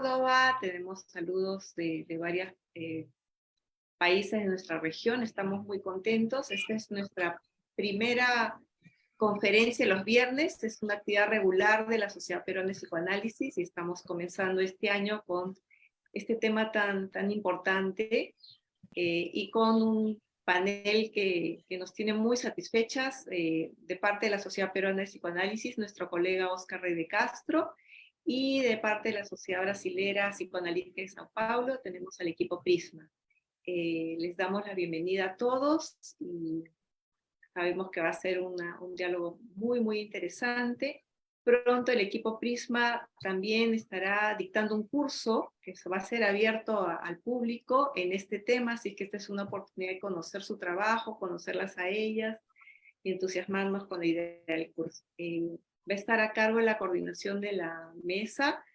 Córdoba, tenemos saludos de varios países de nuestra región, estamos muy contentos. Esta es nuestra primera conferencia los viernes, es una actividad regular de la Sociedad Peruana de Psicoanálisis y estamos comenzando este año con este tema tan importante y con un panel que nos tiene muy satisfechas de parte de la Sociedad Peruana de Psicoanálisis, nuestro colega Óscar Rey de Castro, y de parte de la Sociedad Brasilera Psicoanalítica de Sao Paulo tenemos al equipo Prisma. Les damos la bienvenida a todos y sabemos que va a ser un diálogo muy interesante. Pronto el equipo Prisma también estará dictando un curso que va a ser abierto al público en este tema, así que esta es una oportunidad de conocer su trabajo, conocerlas a ellas y entusiasmarnos con la idea del curso. Va a estar a cargo de la coordinación de la mesa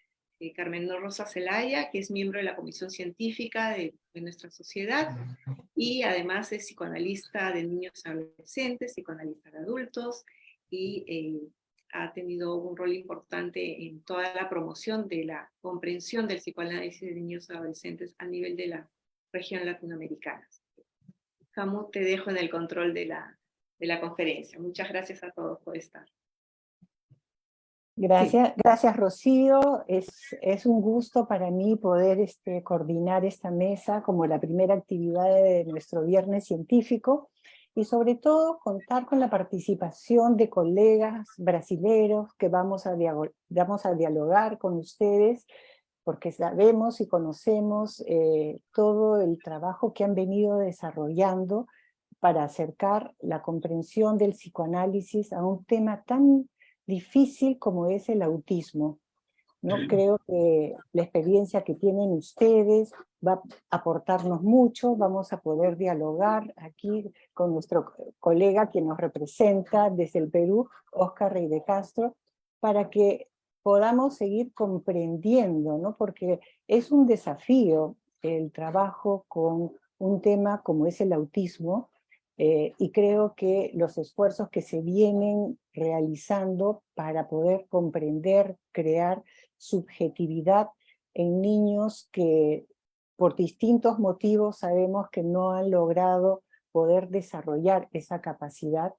Carmen Rosa Zelaya, que es miembro de la Comisión Científica de nuestra sociedad, y además es psicoanalista de niños y adolescentes, psicoanalista de adultos, y ha tenido un rol importante en toda la promoción de la comprensión del psicoanálisis de niños y adolescentes a nivel de la región latinoamericana. Camu, te dejo en el control de la conferencia. Muchas gracias a todos por estar. Gracias, gracias Rocío. Es un gusto para mí poder coordinar esta mesa como la primera actividad de nuestro Viernes Científico y sobre todo contar con la participación de colegas brasileros que vamos a dialogar con ustedes porque sabemos y conocemos todo el trabajo que han venido desarrollando para acercar la comprensión del psicoanálisis a un tema tan difícil como es el autismo, ¿no? Creo que la experiencia que tienen ustedes va a aportarnos mucho, vamos a poder dialogar aquí con nuestro colega quien nos representa desde el Perú, Óscar Rey de Castro, para que podamos seguir comprendiendo, ¿no? Porque es un desafío el trabajo con un tema como es el autismo, y creo que los esfuerzos que se vienen realizando para poder comprender, crear subjetividad en niños que por distintos motivos sabemos que no han logrado poder desarrollar esa capacidad,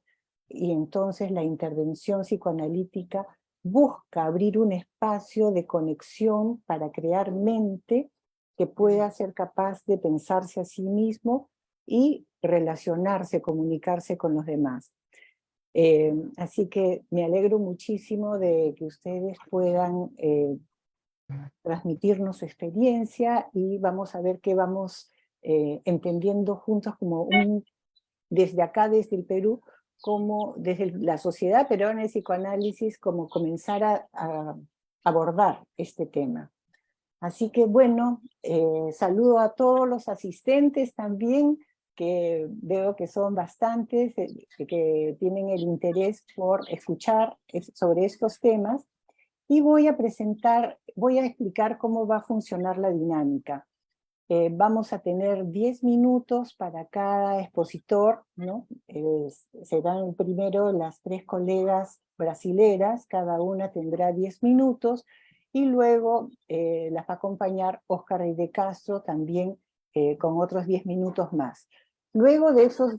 y entonces la intervención psicoanalítica busca abrir un espacio de conexión para crear mente que pueda ser capaz de pensarse a sí mismo y relacionarse, comunicarse con los demás. Así que me alegro muchísimo de que ustedes puedan transmitirnos su experiencia y vamos a ver qué vamos entendiendo juntos como desde acá, desde el Perú, como desde la Sociedad Peruana de Psicoanálisis, como comenzar a abordar este tema. Así que bueno, saludo a todos los asistentes también, que veo que son bastantes, que tienen el interés por escuchar sobre estos temas, y voy a explicar cómo va a funcionar la dinámica. Vamos a tener 10 minutos para cada expositor, ¿no? Serán primero las 3 colegas brasileras, cada una tendrá 10 minutos, y luego las va a acompañar Óscar Rey de Castro también con otros 10 minutos más. Luego de esos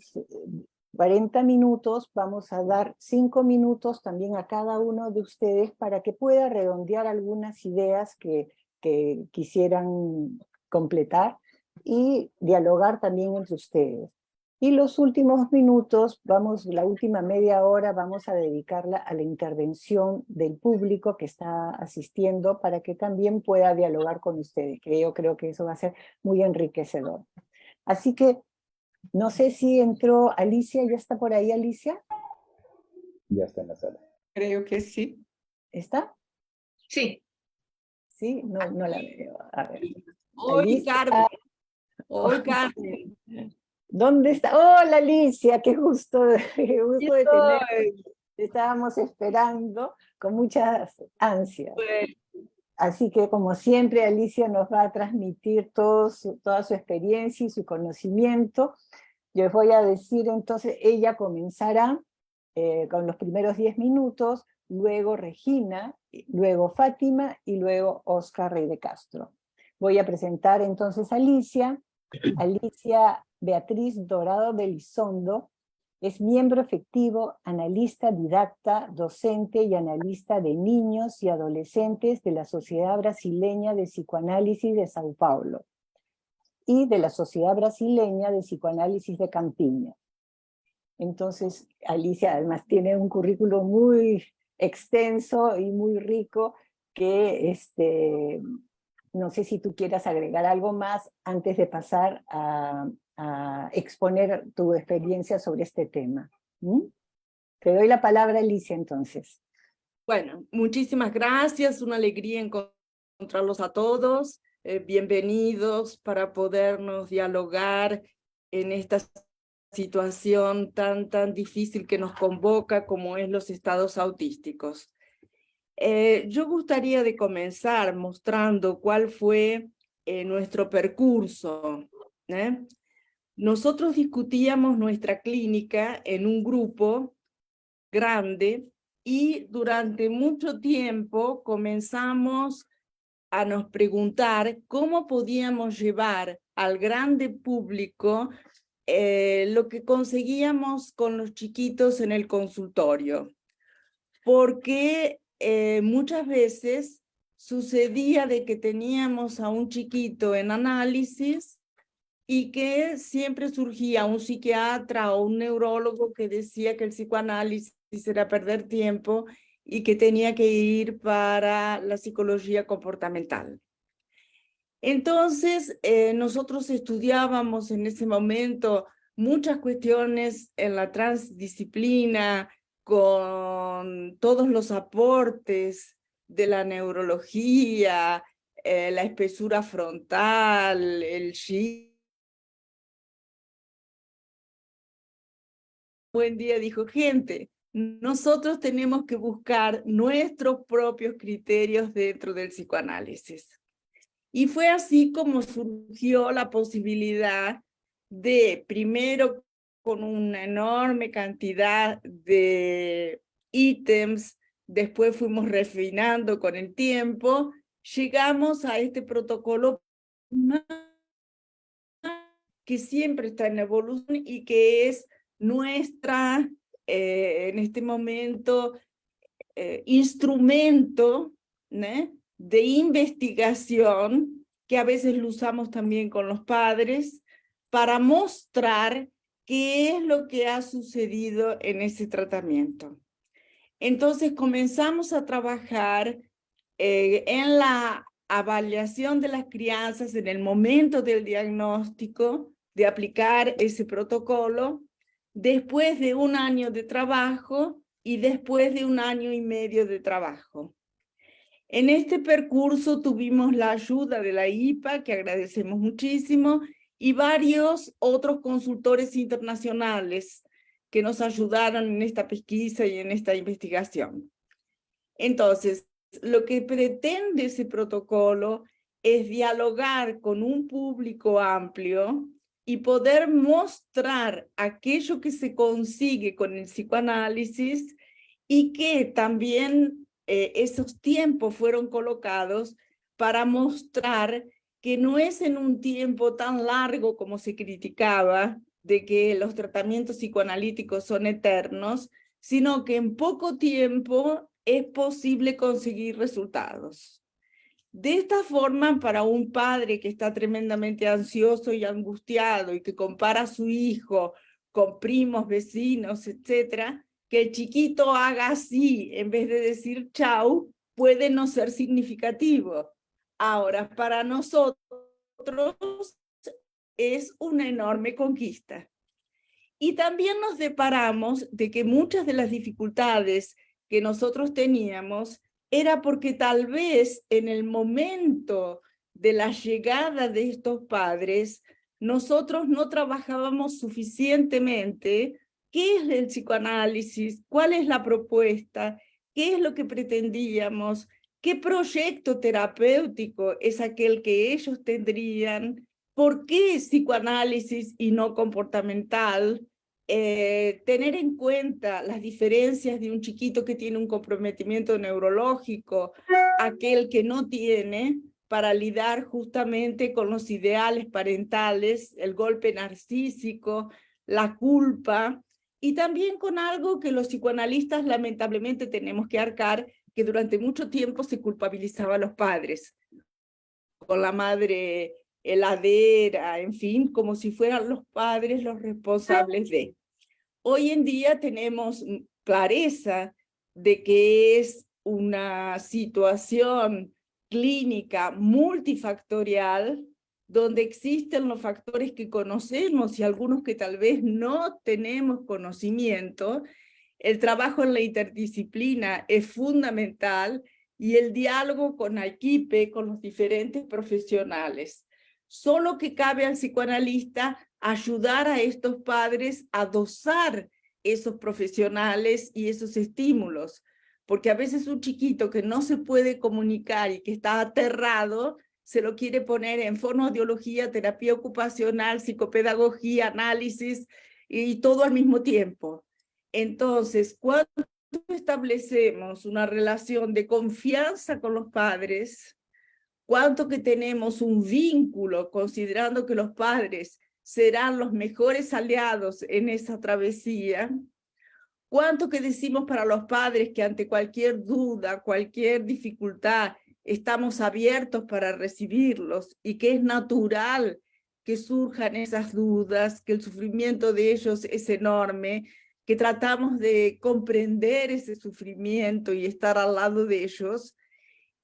40 minutos vamos a dar 5 minutos también a cada uno de ustedes para que pueda redondear algunas ideas que quisieran completar y dialogar también entre ustedes. Y los últimos minutos, la última media hora, vamos a dedicarla a la intervención del público que está asistiendo para que también pueda dialogar con ustedes, que yo creo que eso va a ser muy enriquecedor. Así que, no sé si entró Alicia, ¿ya está por ahí Alicia? Ya está en la sala. Creo que sí. ¿Está? Sí. Sí, no la veo. A ver. Hoy, Alicia. Carmen. Hoy, Carmen. ¿Dónde está? Hola Alicia, qué gusto de tener. Estábamos esperando con muchas ansias. Bueno. Así que como siempre Alicia nos va a transmitir toda su experiencia y su conocimiento. Yo les voy a decir entonces, ella comenzará con los primeros 10 minutos, luego Regina luego Fátima y luego Oscar Rey de Castro. Voy a presentar entonces a Alicia. Alicia Beatriz Dorado de Elizondo es miembro efectivo, analista, didacta, docente y analista de niños y adolescentes de la Sociedad Brasileña de Psicoanálisis de Sao Paulo y de la Sociedad Brasileña de Psicoanálisis de Campiña. Entonces, Alicia además tiene un currículo muy extenso y muy rico que no sé si tú quieras agregar algo más antes de pasar a exponer tu experiencia sobre este tema. ¿Mm? Te doy la palabra, Alicia, entonces. Bueno, muchísimas gracias, una alegría encontrarlos a todos. Bienvenidos para podernos dialogar en esta situación tan difícil que nos convoca como es los estados autísticos. Yo gustaría de comenzar mostrando cuál fue nuestro percurso. Nosotros discutíamos nuestra clínica en un grupo grande y durante mucho tiempo comenzamos a nos preguntar cómo podíamos llevar al grande público lo que conseguíamos con los chiquitos en el consultorio. Porque muchas veces sucedía de que teníamos a un chiquito en análisis y que siempre surgía un psiquiatra o un neurólogo que decía que el psicoanálisis era perder tiempo y que tenía que ir para la psicología comportamental. Entonces, nosotros estudiábamos en ese momento muchas cuestiones en la transdisciplina, con todos los aportes de la neurología, la espesura frontal, el SHI. Buen día dijo, gente, nosotros tenemos que buscar nuestros propios criterios dentro del psicoanálisis. Y fue así como surgió la posibilidad de, primero, con una enorme cantidad de ítems, después fuimos refinando con el tiempo, llegamos a este protocolo que siempre está en evolución y que es nuestra, en este momento, instrumento, ¿no?, de investigación, que a veces lo usamos también con los padres, para mostrar qué es lo que ha sucedido en ese tratamiento. Entonces comenzamos a trabajar en la avaliación de las crianzas en el momento del diagnóstico, de aplicar ese protocolo, después de 1 año de trabajo y después de 1 año y medio de trabajo. En este percurso tuvimos la ayuda de la IPA, que agradecemos muchísimo, y varios otros consultores internacionales que nos ayudaron en esta pesquisa y en esta investigación. Entonces, lo que pretende ese protocolo es dialogar con un público amplio y poder mostrar aquello que se consigue con el psicoanálisis y que también esos tiempos fueron colocados para mostrar que no es en un tiempo tan largo como se criticaba, de que los tratamientos psicoanalíticos son eternos, sino que en poco tiempo es posible conseguir resultados. De esta forma, para un padre que está tremendamente ansioso y angustiado y que compara a su hijo con primos, vecinos, etcétera, que el chiquito haga así en vez de decir chau, puede no ser significativo. Ahora, para nosotros es una enorme conquista. Y también nos deparamos de que muchas de las dificultades que nosotros teníamos era porque tal vez en el momento de la llegada de estos padres, nosotros no trabajábamos suficientemente qué es el psicoanálisis, cuál es la propuesta, qué es lo que pretendíamos, qué proyecto terapéutico es aquel que ellos tendrían, por qué psicoanálisis y no comportamental, tener en cuenta las diferencias de un chiquito que tiene un comprometimiento neurológico, aquel que no tiene, para lidiar justamente con los ideales parentales, el golpe narcísico, la culpa, y también con algo que los psicoanalistas lamentablemente tenemos que arcar, que durante mucho tiempo se culpabilizaba a los padres, con la madre heladera, en fin, como si fueran los padres los responsables de. Hoy en día tenemos clareza de que es una situación clínica multifactorial, donde existen los factores que conocemos y algunos que tal vez no tenemos conocimiento. El trabajo en la interdisciplina es fundamental y el diálogo con la equipe, con los diferentes profesionales. Solo que cabe al psicoanalista ayudar a estos padres a dosar esos profesionales y esos estímulos, porque a veces un chiquito que no se puede comunicar y que está aterrado, se lo quiere poner en fonoaudiología, terapia ocupacional, psicopedagogía, análisis y todo al mismo tiempo. Entonces, cuando establecemos una relación de confianza con los padres, cuánto que tenemos un vínculo, considerando que los padres serán los mejores aliados en esa travesía, cuánto que decimos para los padres que ante cualquier duda, cualquier dificultad, estamos abiertos para recibirlos y que es natural que surjan esas dudas, que el sufrimiento de ellos es enorme, que tratamos de comprender ese sufrimiento y estar al lado de ellos,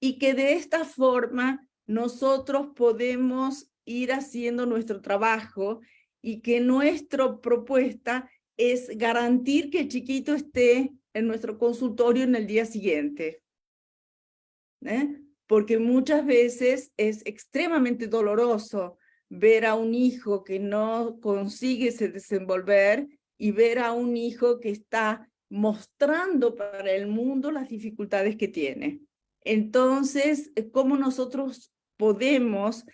y que de esta forma nosotros podemos ir haciendo nuestro trabajo y que nuestra propuesta es garantir que el chiquito esté en nuestro consultorio en el día siguiente. Porque muchas veces es extremadamente doloroso ver a un hijo que no consigue se desenvolver y ver a un hijo que está mostrando para el mundo las dificultades que tiene. Entonces, ¿cómo nosotros podemos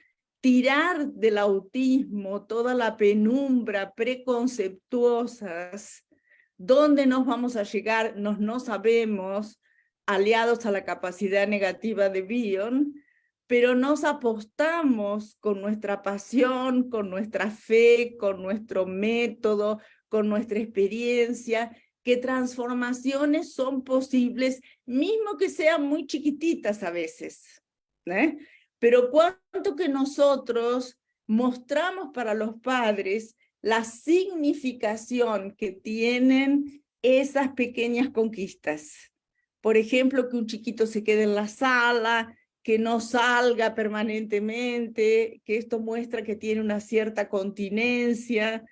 tirar del autismo toda la penumbra preconceptuosas? ¿Dónde nos vamos a llegar? No sabemos, aliados a la capacidad negativa de Bion, pero nos apostamos con nuestra pasión, con nuestra fe, con nuestro método, con nuestra experiencia, que transformaciones son posibles, mismo que sean muy chiquititas a veces, pero cuánto que nosotros mostramos para los padres la significación que tienen esas pequeñas conquistas. Por ejemplo, que un chiquito se quede en la sala, que no salga permanentemente, que esto muestra que tiene una cierta continencia,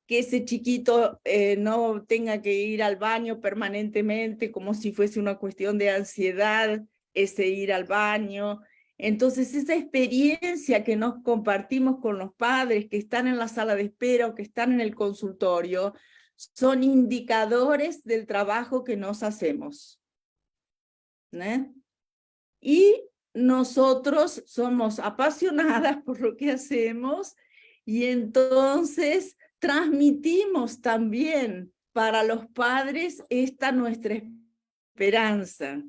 que ese chiquito no tenga que ir al baño permanentemente como si fuese una cuestión de ansiedad, ese ir al baño. Entonces, esa experiencia que nos compartimos con los padres que están en la sala de espera o que están en el consultorio, son indicadores del trabajo que nos hacemos. Y nosotros somos apasionadas por lo que hacemos y entonces transmitimos también para los padres esta nuestra esperanza.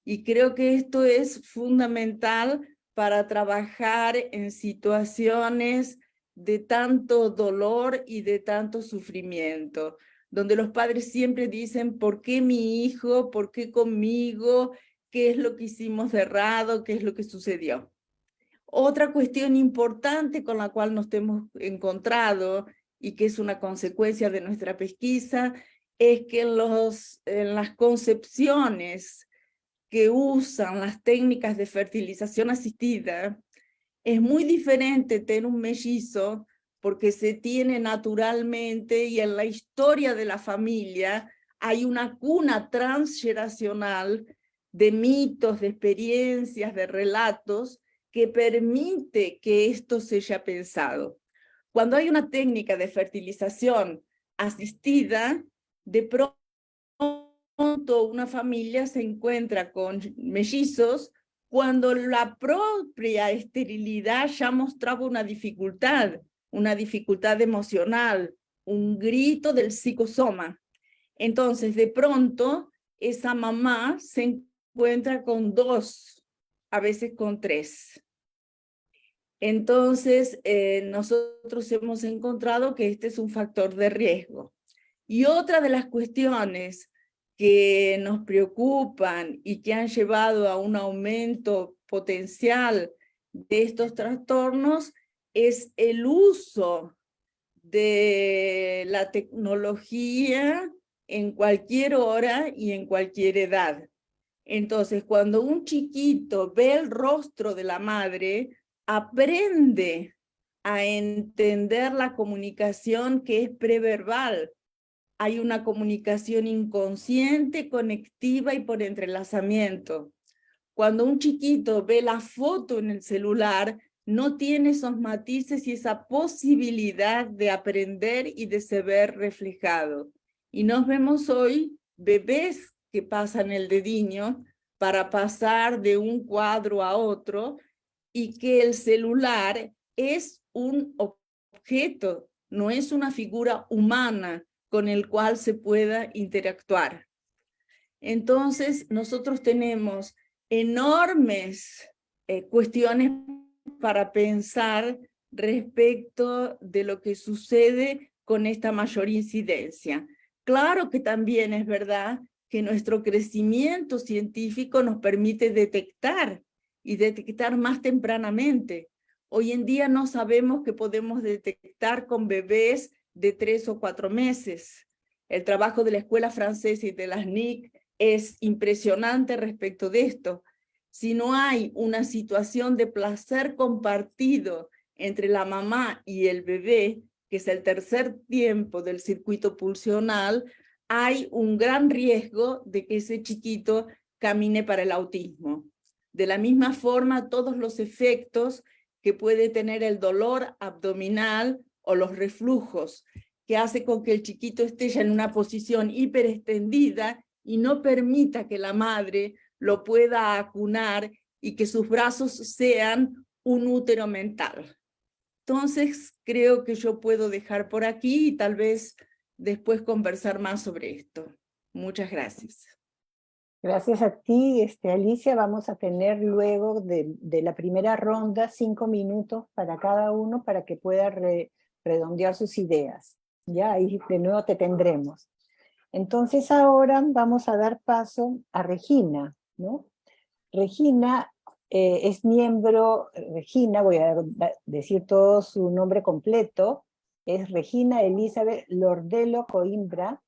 Y creo que esto es fundamental para trabajar en situaciones de tanto dolor y de tanto sufrimiento, donde los padres siempre dicen, ¿por qué mi hijo? ¿Por qué conmigo? ¿Qué es lo que hicimos de errado? ¿Qué es lo que sucedió? Otra cuestión importante con la cual nos hemos encontrado y que es una consecuencia de nuestra pesquisa es que en las concepciones que usan las técnicas de fertilización asistida, es muy diferente tener un mellizo porque se tiene naturalmente y en la historia de la familia hay una cuna transgeneracional de mitos, de experiencias, de relatos que permite que esto se haya pensado. Cuando hay una técnica de fertilización asistida, de pronto una familia se encuentra con mellizos cuando la propia esterilidad ya mostraba una dificultad emocional, un grito del psicosoma. Entonces, de pronto, esa mamá se encuentra con 2, a veces con 3. Entonces, nosotros hemos encontrado que este es un factor de riesgo. Y otra de las cuestiones que nos preocupan y que han llevado a un aumento potencial de estos trastornos es el uso de la tecnología en cualquier hora y en cualquier edad. Entonces, cuando un chiquito ve el rostro de la madre, aprende a entender la comunicación que es preverbal. Hay una comunicación inconsciente, conectiva y por entrelazamiento. Cuando un chiquito ve la foto en el celular, no tiene esos matices y esa posibilidad de aprender y de se ver reflejado. Y nos vemos hoy bebés que pasan el dedillo para pasar de un cuadro a otro y que el celular es un objeto, no es una figura humana con el cual se pueda interactuar. Entonces, nosotros tenemos enormes cuestiones para pensar respecto de lo que sucede con esta mayor incidencia. Claro que también es verdad que nuestro crecimiento científico nos permite detectar y detectar más tempranamente. Hoy en día no sabemos que podemos detectar con bebés de 3 o 4 meses. El trabajo de la Escuela Francesa y de las NIC es impresionante respecto de esto. Si no hay una situación de placer compartido entre la mamá y el bebé, que es el tercer tiempo del circuito pulsional, hay un gran riesgo de que ese chiquito camine para el autismo. De la misma forma, todos los efectos que puede tener el dolor abdominal o los reflujos, que hace con que el chiquito esté ya en una posición hiperextendida y no permita que la madre lo pueda acunar y que sus brazos sean un útero mental. Entonces, creo que yo puedo dejar por aquí y tal vez después conversar más sobre esto. Muchas gracias. Gracias a ti, Alicia. Vamos a tener luego de la primera ronda 5 minutos para cada uno para que pueda redondear sus ideas. Ya, ahí de nuevo te tendremos. Entonces ahora vamos a dar paso a Regina, ¿no? Regina es miembro, Regina, voy a decir todo su nombre completo, es Regina Elizabeth Lordelo Coimbra,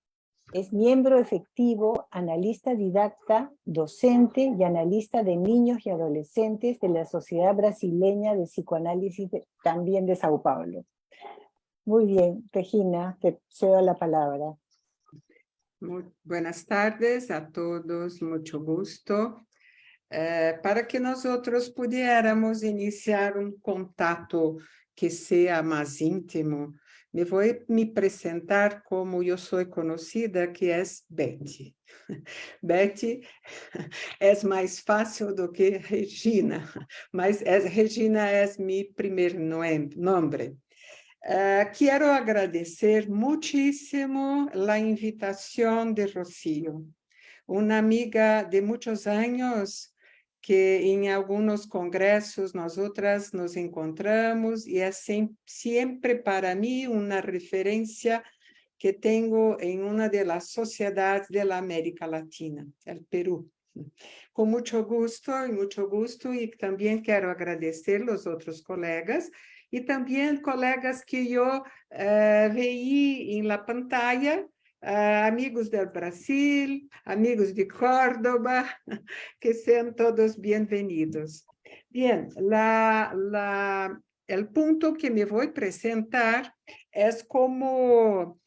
es miembro efectivo, analista didacta, docente y analista de niños y adolescentes de la Sociedad Brasileña de Psicoanálisis también de Sao Paulo. Muy bien, Regina, te cedo la palabra. Muy buenas tardes a todos, mucho gusto. Para que nosotros pudiéramos iniciar un contacto que sea más íntimo, me voy a presentar como yo soy conocida, que es Betty. Betty es más fácil do que Regina, mas Regina es mi primer nombre. Quiero agradecer muchísimo la invitación de Rocío, una amiga de muchos años que en algunos congresos nosotras nos encontramos y es siempre para mí una referencia que tengo en una de las sociedades de la América Latina, el Perú. Con mucho gusto y también quiero agradecer a los otros colegas y también colegas que yo veí en la pantalla, amigos del Brasil, amigos de Córdoba, que sean todos bienvenidos. Bien, el punto que me voy a presentar es como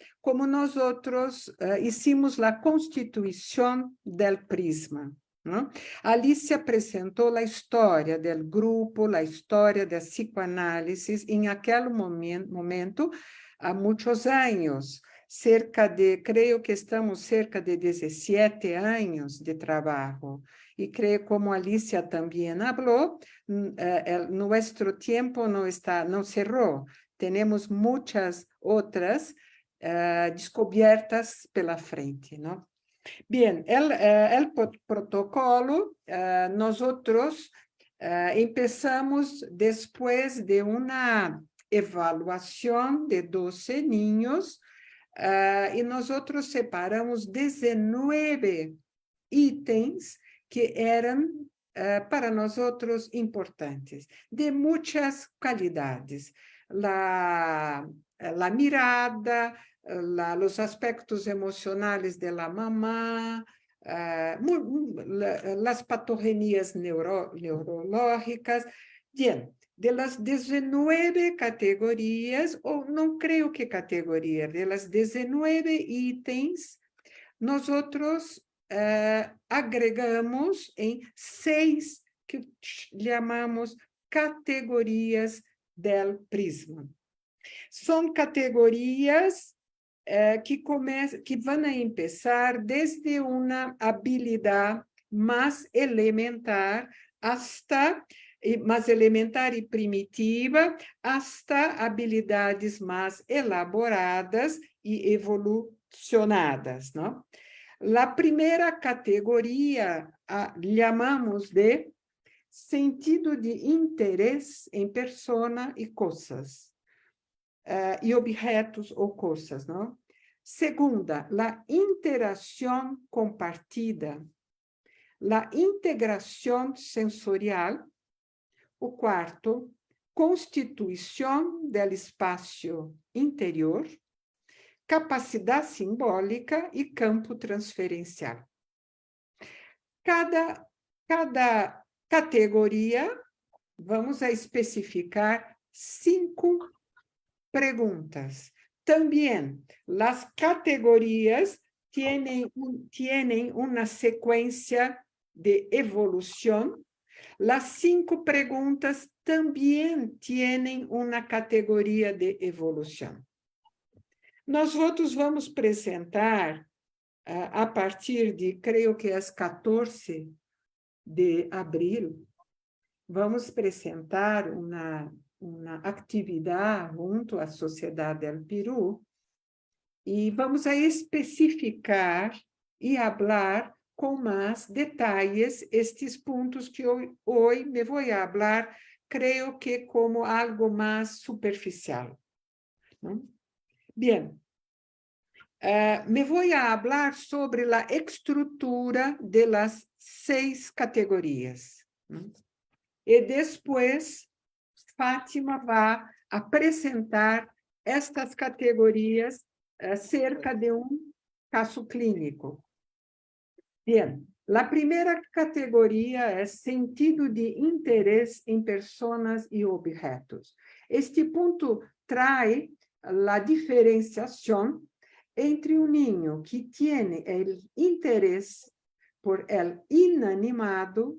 nosotros hicimos la constitución del Prisma, ¿no? Alicia presentó la historia del grupo, la historia de psicoanálisis en aquel momento, há muchos años, creo que estamos cerca de 17 años de trabajo. Y creo, como Alicia también habló, nuestro tiempo no cerró. Tenemos muchas otras descobertas pela frente, ¿no? Bien, el protocolo, nosotros empezamos después de una evaluación de 12 niños y nosotros separamos 19 ítems que eran para nosotros importantes, de muchas calidades. La mirada, los aspectos emocionales de la mamá, las patogenias neurológicas. Bien, de las 19 categorías, o no creo que categoría, de las 19 ítems, nosotros agregamos en 6 que llamamos categorías del prisma. Son categorías que van a empezar desde una habilidad más elementar hasta más elementar y primitiva, hasta habilidades más elaboradas y evolucionadas, ¿no? La primera categoría llamamos de sentido de interés en persona y cosas, y objetos o cosas, ¿no? Segunda, la interacción compartida, la integración sensorial. O quarto, constituição del espaço interior, capacidade simbólica e campo transferencial. Cada categoria, vamos a especificar 5 perguntas. Também, as categorias tienen uma sequência de evolução. Las 5 preguntas también tienen una categoría de evolución. Nosotros vamos presentar a partir de, creo que es 14 de abril, vamos presentar una actividad junto a Sociedad del Perú y vamos a especificar y hablar com mais detalhes estes pontos que hoje me vou a falar, creio que como algo mais superficial. ¿No? Bien, me vou a falar sobre a estrutura de las 6 categorias. ¿No? E depois, Fátima vai apresentar estas categorias cerca de caso clínico. Bien, la primera categoría es sentido de interés en personas y objetos. Este punto trae la diferenciación entre un niño que tiene el interés por el inanimado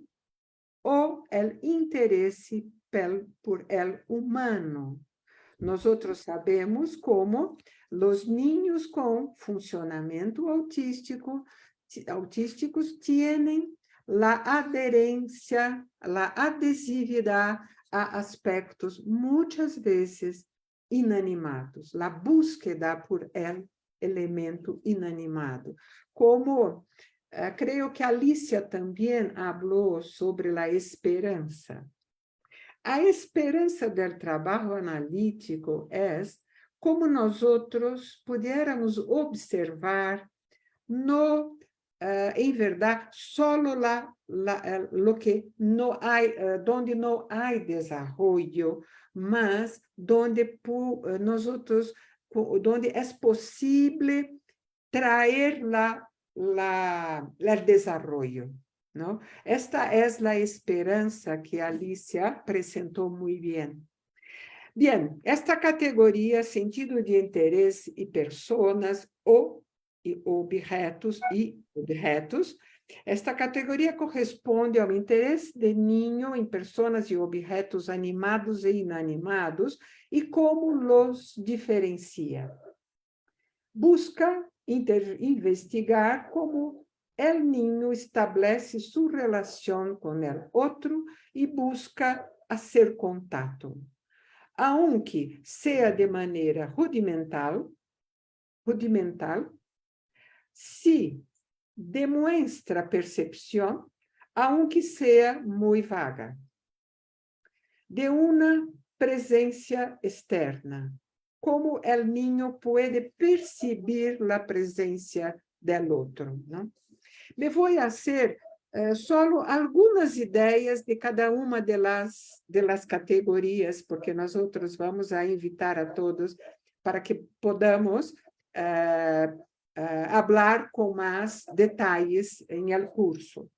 o el interés por el humano. Nosotros sabemos cómo los niños con funcionamiento autísticos tienen la adherencia, la adhesividad a aspectos muchas veces inanimados, la búsqueda por el elemento inanimado. Como creo que Alicia también habló sobre la esperanza. A esperança del trabalho analítico es como nosotros pudiéramos observar en verdad, solo lo que no hay, donde no hay desarrollo, mas donde donde es posible traer el desarrollo. ¿No? Esta es la esperanza que Alicia presentó muy bien. Bien, esta categoría, sentido de interés y personas y objetos, esta categoría corresponde ao interés de niño en personas y objetos animados e inanimados y cómo los diferencia. Busca investigar cómo el niño establece su relación con el otro y busca hacer contacto. Aunque sea de manera rudimental, rudimental, se demuestra percepción, aunque sea muy vaga, de una presencia externa, como el niño puede percibir la presencia del otro, ¿no? Me voy a hacer solo algunas ideas de cada una de las categorías, porque nosotros vamos a invitar a todos para que podamos hablar con más detalles en el curso.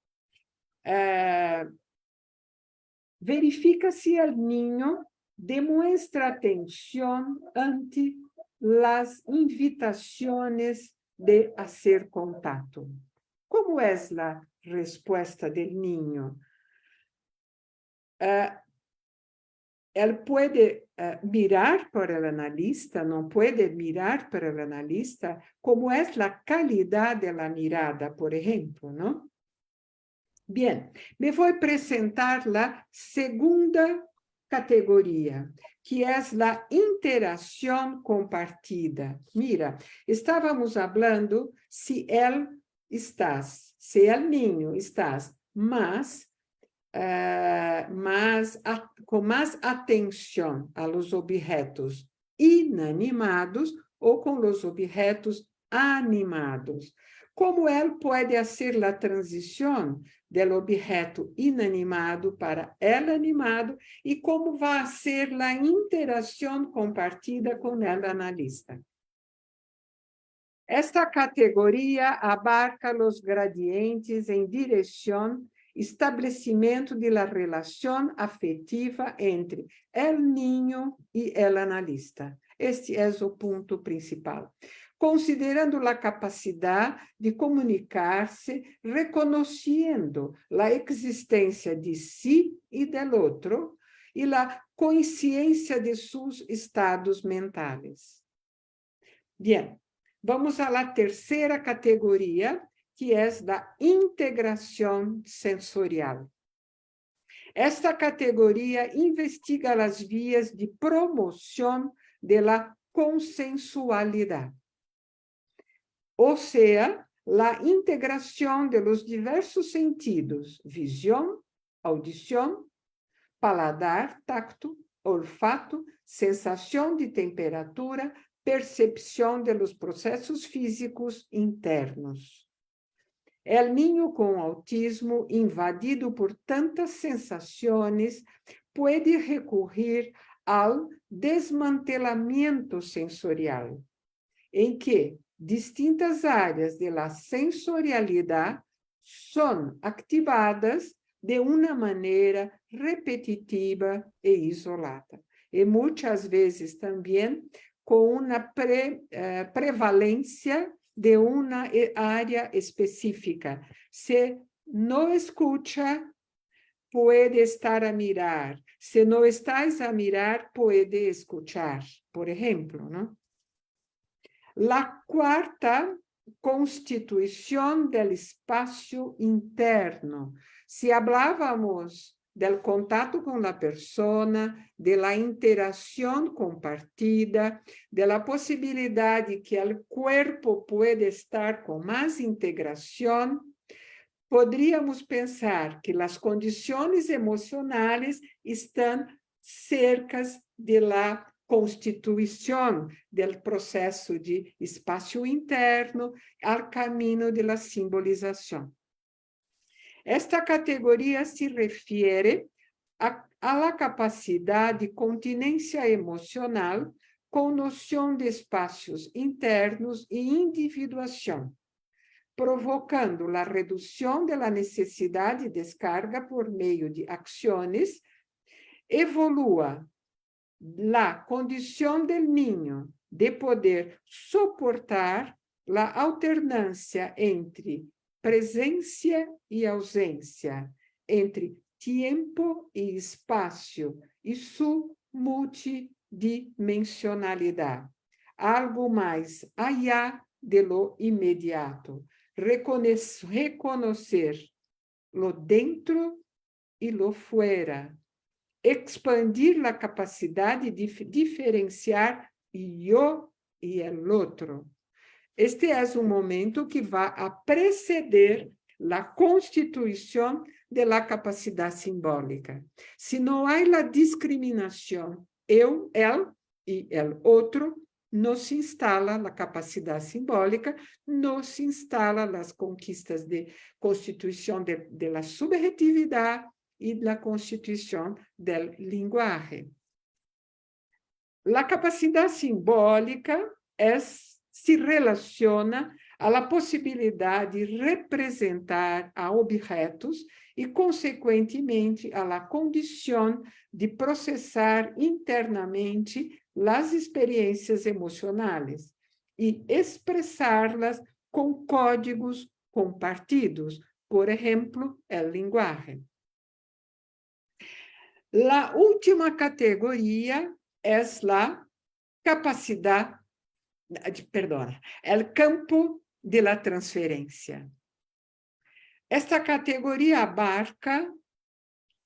Verifica si el niño demuestra atención ante las invitaciones de hacer contacto. ¿Cómo es la respuesta del niño? Él puede mirar para el analista, no puede mirar para el analista. ¿Cómo es la calidad de la mirada, por ejemplo, ¿no? Bien, me voy a presentar la segunda categoría, que es la interacción compartida. Mira, estábamos hablando si el niño está com mais atenção a los objetos inanimados ou com los objetos animados. Como ele pode fazer a transição do objeto inanimado para el animado e como vai ser a interação compartida com o analista. Esta categoria abarca os gradientes em direção estabelecimento de la relação afetiva entre el niño e el analista. Este é o ponto principal. Considerando a capacidade de comunicar-se, reconhecendo a existência de si e del outro, e a consciência de seus estados mentais. Bien, vamos à terceira categoria, que é da integração sensorial. Esta categoria investiga as vias de promoção da consensualidade, ou seja, a integração de los diversos sentidos, visão, audição, paladar, tacto, olfato, sensação de temperatura, percepção de los processos físicos internos. El niño com autismo, invadido por tantas sensações, pode recorrer ao desmantelamento sensorial, em que distintas áreas da sensorialidade são ativadas de uma maneira repetitiva e isolada. E muitas vezes também com uma prevalência de uma área específica. Se não escuta, pode estar a mirar. Se não estás a mirar, pode escuchar, por exemplo, ¿no? La quarta, constituição del espaço interno. Se hablávamos del contato com a persona, de la interação compartida, de la possibilidade que o corpo pode estar com mais integração, poderíamos pensar que as condições emocionais estão cerca de la constituição do processo de espaço interno ao caminho de la simbolização. Esta categoria se refere à la capacidade de continência emocional com noção de espaços internos e individuação, provocando a redução da necessidade de descarga por meio de ações, evolua a condição do niño de poder suportar a alternância entre presença e ausência, entre tempo e espaço e sua multidimensionalidade. Algo mais allá de lo imediato. Reconocer lo dentro e lo fuera. Expandir a capacidade de diferenciar yo e el outro. Este es un momento que va a preceder la constitución de la capacidad simbólica. Si no hay la discriminación, eu, él y el otro, no se instala la capacidad simbólica, no se instalan las conquistas de constitución de la subjetividad y la constitución del lenguaje. La capacidad simbólica se relaciona a la posibilidad de representar a objetos y, consecuentemente, a la condición de procesar internamente las experiencias emocionales y expresarlas con códigos compartidos, por ejemplo, el lenguaje. La última categoría es la capacidad, perdona, el campo de la transferencia. Esta categoría abarca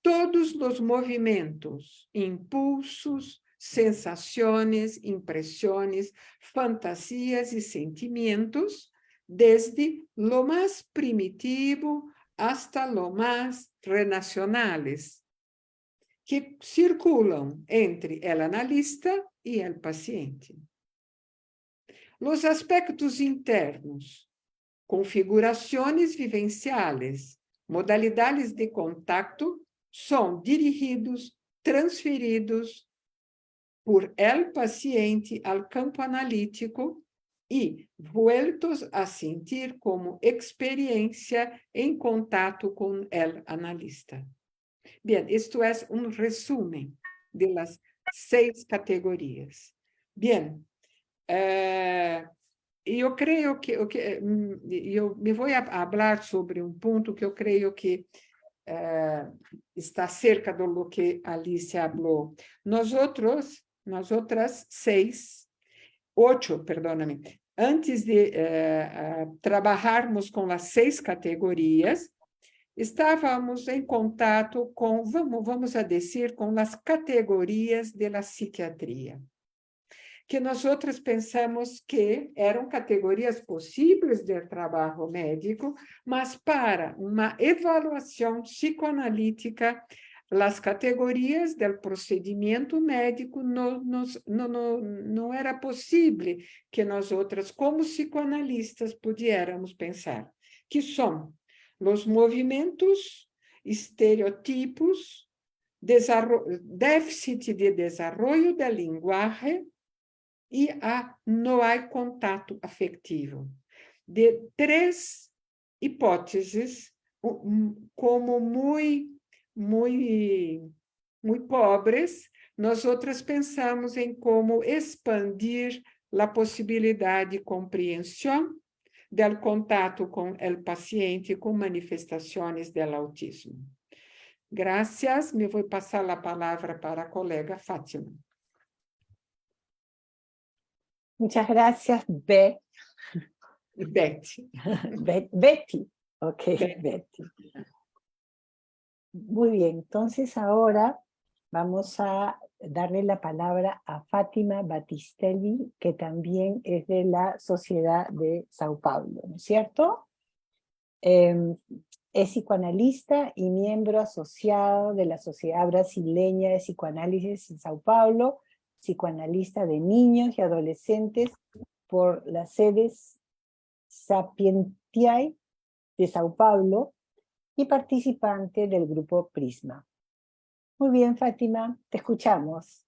todos los movimientos, impulsos, sensaciones, impresiones, fantasías y sentimientos, desde lo más primitivo hasta lo más renacionales, que circulan entre el analista y el paciente. Los aspectos internos, configuraciones vivenciales, modalidades de contacto, son dirigidos, transferidos por el paciente al campo analítico y vueltos a sentir como experiencia en contacto con el analista. Bien, esto es un resumen de las 6 categorías. Bien, yo creo que yo me voy a hablar sobre un punto que yo creo que está cerca de lo que Alicia habló. Nosotras 8, perdóname, antes de trabajarmos con las 6 categorias, estávamos em contato com, vamos a dizer, com as categorias da psiquiatria, que nós outras pensamos que eram categorias possíveis de trabalho médico, mas para uma avaliação psicoanalítica, as categorias do procedimento médico não era possível que nós outras, como psicoanalistas, pudiéramos pensar, que são los movimentos, estereotipos, déficit de desarrollo del lenguaje y no hay contacto afectivo. De 3 hipóteses, como muy pobres, nosotras pensamos em como expandir a possibilidade de compreensão del contacto con el paciente con manifestaciones del autismo. Gracias. Me voy a pasar la palabra para la colega Fátima. Muchas gracias, Betty. Betty. Ok, Betty. Muy bien, entonces ahora vamos a darle la palabra a Fátima Battistelli, que también es de la Sociedad de Sao Paulo, ¿no es cierto? Es psicoanalista y miembro asociado de la Sociedad Brasileña de Psicoanálisis en Sao Paulo, psicoanalista de niños y adolescentes por las sedes Sapientiae de Sao Paulo y participante del grupo Prisma. Muy bien, Fátima, te escuchamos.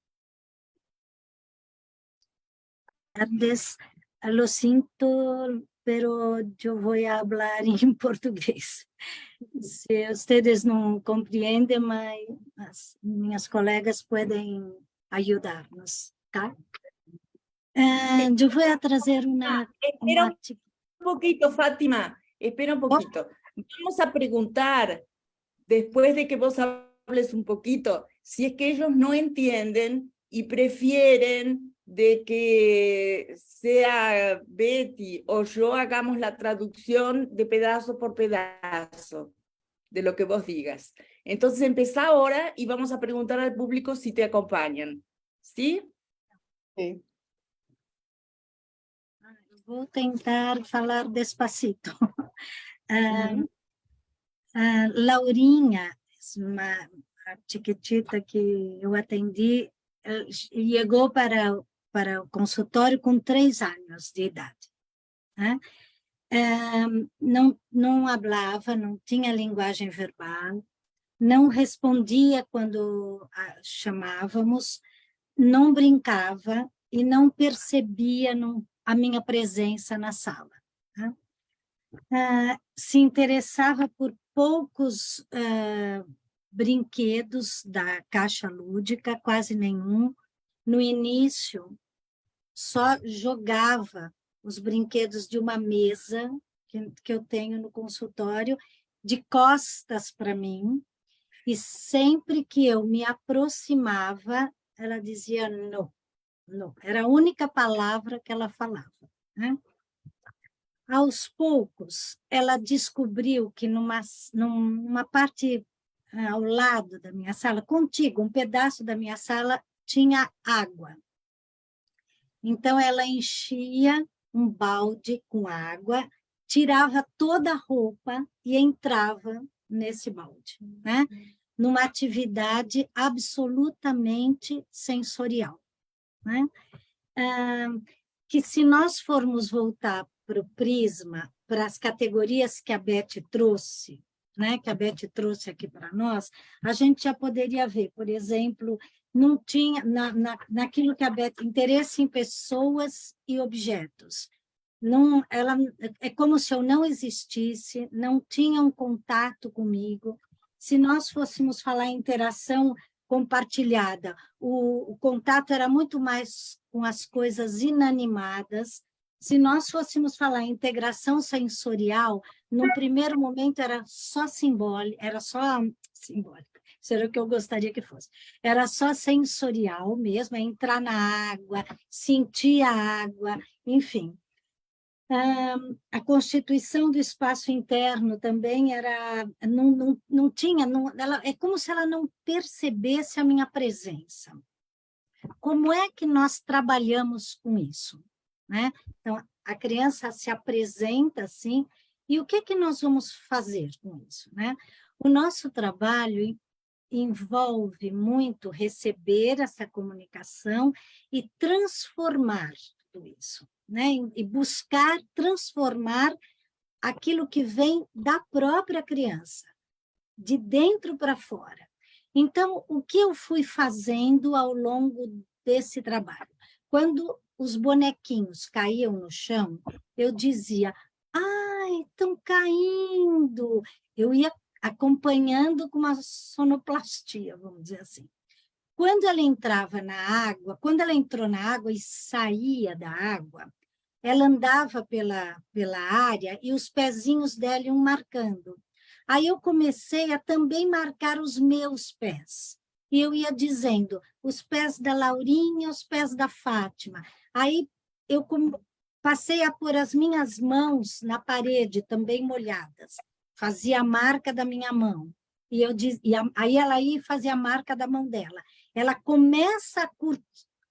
Tardes, lo siento, pero yo voy a hablar en portugués. Si ustedes no comprenden, minhas colegas pueden ayudarnos, ¿tá? Yo voy a trazer Espera un poquito, Fátima, espera un poquito. Vamos a preguntar, después de que vos hables un poquito, si es que ellos no entienden y prefieren de que sea Betty o yo hagamos la traducción de pedazo por pedazo de lo que vos digas. Entonces empezá ahora y vamos a preguntar al público si te acompañan. ¿Sí? Sí. Vou tentar falar despacito. A Laurinha, uma chiquitita que eu atendi, chegou para o consultório com 3 anos de idade. Né? Não falava, não tinha linguagem verbal, não respondia quando chamávamos, não brincava e não percebia a minha presença na sala. Né? Se interessava por poucos brinquedos da caixa lúdica, quase nenhum. No início, só jogava os brinquedos de uma mesa que eu tenho no consultório, de costas para mim, e sempre que eu me aproximava, ela dizia não, não. Era a única palavra que ela falava. Né? Aos poucos, ela descobriu que numa parte ao lado da minha sala, contigo, um pedaço da minha sala, tinha água. Então, ela enchia um balde com água, tirava toda a roupa e entrava nesse balde, né? Numa atividade absolutamente sensorial. Né? Que se nós formos voltar para o prisma, para as categorias que a Beth trouxe, né, que a Beth trouxe aqui para nós, a gente já poderia ver, por exemplo, não tinha, naquilo que a Beth, interesse em pessoas e objetos. Não, é como se eu não existisse, não tinha um contato comigo. Se nós fôssemos falar em interação compartilhada, o contato era muito mais com as coisas inanimadas. Se nós fôssemos falar em integração sensorial, no primeiro momento era só simbólica, isso era o que eu gostaria que fosse. Era só sensorial mesmo, é entrar na água, sentir a água, enfim. A constituição do espaço interno também era, não tinha, é como se ela não percebesse a minha presença. Como é que nós trabalhamos com isso? Né? Então, a criança se apresenta assim, e o que nós vamos fazer com isso? Né? O nosso trabalho envolve muito receber essa comunicação e transformar tudo isso. Né? E buscar transformar aquilo que vem da própria criança, de dentro para fora. Então, o que eu fui fazendo ao longo desse trabalho? Quando os bonequinhos caíam no chão, eu dizia, ai, estão caindo. Eu ia acompanhando com uma sonoplastia, vamos dizer assim. Quando ela entrava na água, quando ela entrou na água e saía da água, ela andava pela área e os pezinhos dela iam marcando. Aí eu comecei a também marcar os meus pés. E eu ia dizendo, os pés da Laurinha, os pés da Fátima. Aí eu passei a pôr as minhas mãos na parede, também molhadas. Fazia a marca da minha mão. E aí ela ia fazer a marca da mão dela. Ela começa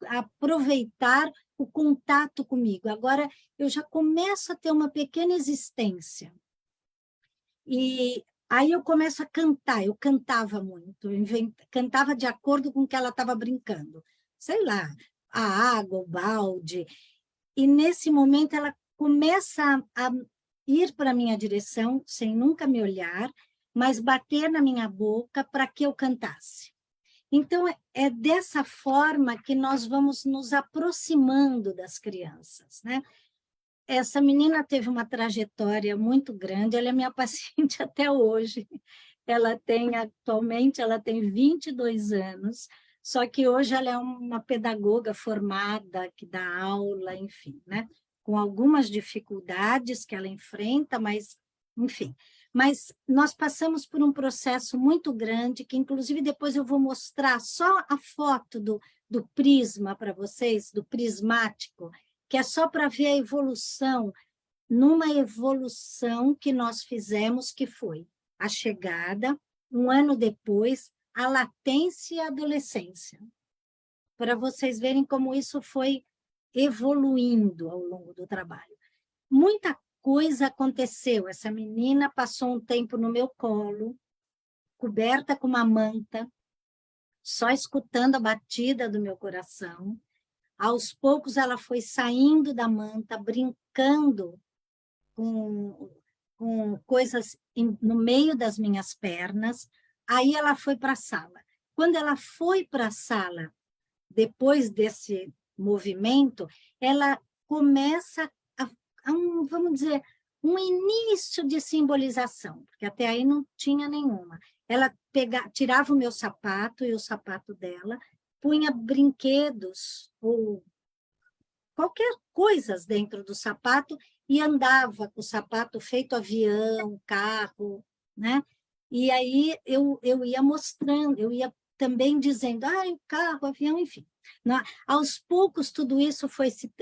a aproveitar o contato comigo. Agora, eu já começo a ter uma pequena existência. E aí eu começo a cantar. Eu cantava muito, cantava de acordo com o que ela estava brincando. Sei lá, a água, o balde. E, nesse momento, ela começa a ir para a minha direção, sem nunca me olhar, mas bater na minha boca para que eu cantasse. Então, é dessa forma que nós vamos nos aproximando das crianças, né? Essa menina teve uma trajetória muito grande, ela é minha paciente até hoje. Atualmente, ela tem 22 anos, só que hoje ela é uma pedagoga formada, que dá aula, enfim, né? Com algumas dificuldades que ela enfrenta, mas, enfim. Mas nós passamos por um processo muito grande, que inclusive depois eu vou mostrar só a foto do prisma para vocês, do prismático, que é só para ver a evolução, numa evolução que nós fizemos, que foi a chegada, um ano depois, a latência e a adolescência, para vocês verem como isso foi evoluindo ao longo do trabalho. muita coisa aconteceu. Essa menina passou um tempo no meu colo, coberta com uma manta, só escutando a batida do meu coração. Aos poucos ela foi saindo da manta, brincando com coisas no meio das minhas pernas. Aí ela foi para a sala. Quando ela foi para a sala, depois desse movimento, ela começa vamos dizer, um início de simbolização, porque até aí não tinha nenhuma. Ela tirava o meu sapato e o sapato dela, punha brinquedos ou qualquer coisas dentro do sapato e andava com o sapato feito avião, carro, né? E aí eu ia mostrando, eu ia também dizendo, o carro, avião, enfim. Aos poucos, tudo isso foi se...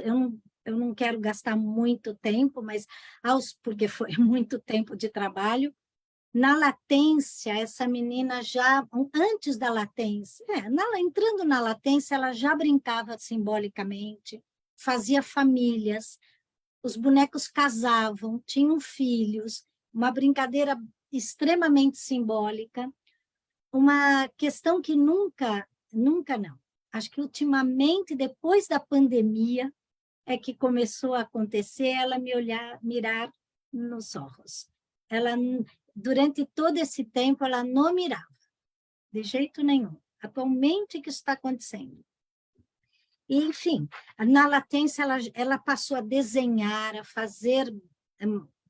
Eu não quero gastar muito tempo, mas porque foi muito tempo de trabalho. Na latência, essa menina já, antes da latência, entrando na latência, ela já brincava simbolicamente, fazia famílias, os bonecos casavam, tinham filhos, uma brincadeira extremamente simbólica, uma questão que nunca não. Acho que ultimamente, depois da pandemia, é que começou a acontecer ela mirar nos olhos. Ela, durante todo esse tempo, ela não mirava, de jeito nenhum. Atualmente, o que está acontecendo? E, enfim, na latência, ela passou a desenhar, a fazer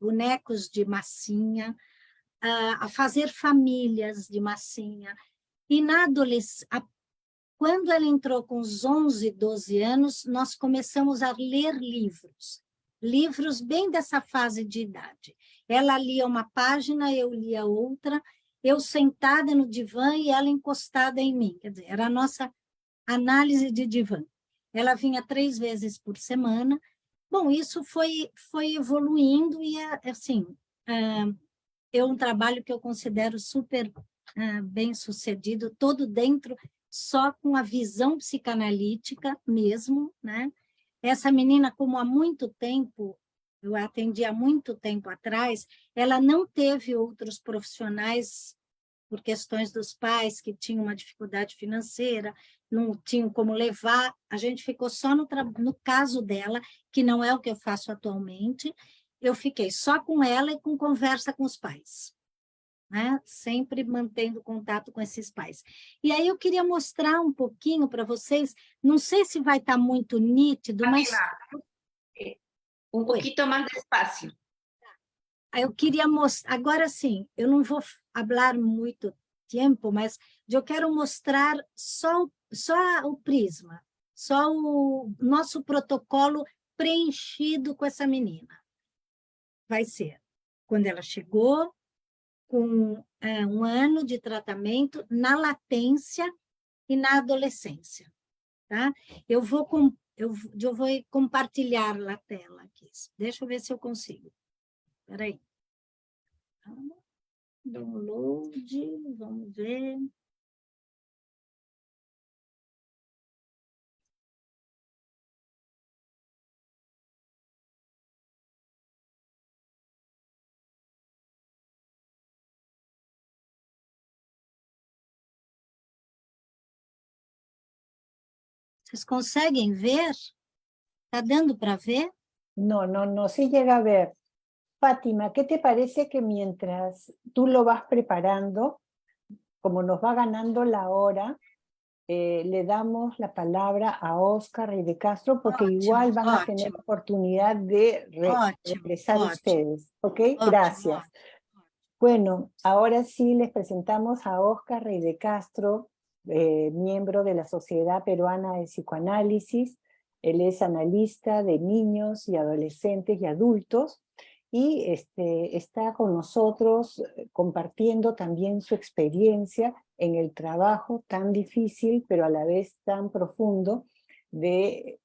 bonecos de massinha, a fazer famílias de massinha. E na adolescência, quando ela entrou com uns 11, 12 anos, nós começamos a ler livros bem dessa fase de idade. Ela lia uma página, eu lia outra, eu sentada no divã e ela encostada em mim. Quer dizer, era a nossa análise de divã. Ela vinha 3 vezes por semana. Bom, isso foi evoluindo e, assim, é um trabalho que eu considero super bem sucedido, todo dentro, só com a visão psicanalítica mesmo, né? Essa menina, como há muito tempo, eu a atendi há muito tempo atrás, ela não teve outros profissionais por questões dos pais que tinham uma dificuldade financeira, não tinham como levar, a gente ficou só no caso dela, que não é o que eu faço atualmente, eu fiquei só com ela e com conversa com os pais, né? Sempre mantendo contato com esses pais. E aí eu queria mostrar um pouquinho para vocês, não sei se vai estar muito nítido, mas... Um pouquinho mais despacio. Eu queria mostrar, agora sim, eu não vou falar muito tempo, mas eu quero mostrar só o prisma, só o nosso protocolo preenchido com essa menina. Vai ser quando ela chegou, com 1 ano de tratamento, na latência e na adolescência. Tá? Eu vou compartilhar a tela aqui. Deixa eu ver se eu consigo. Espera aí. Download, vamos ver. Vocês conseguem ver? Está dando para ver? No se llega a ver. Fátima, ¿qué te parece que mientras tú lo vas preparando, como nos va ganando la hora, le damos la palabra a Óscar y de Castro, porque igual van a tener la oportunidad de regresar ustedes, ¿ok? Gracias. Bueno, ahora sí les presentamos a Óscar Rey de Castro, miembro de la Sociedad Peruana de Psicoanálisis. Él es analista de niños y adolescentes y adultos, y está con nosotros compartiendo también su experiencia en el trabajo tan difícil, pero a la vez tan profundo, de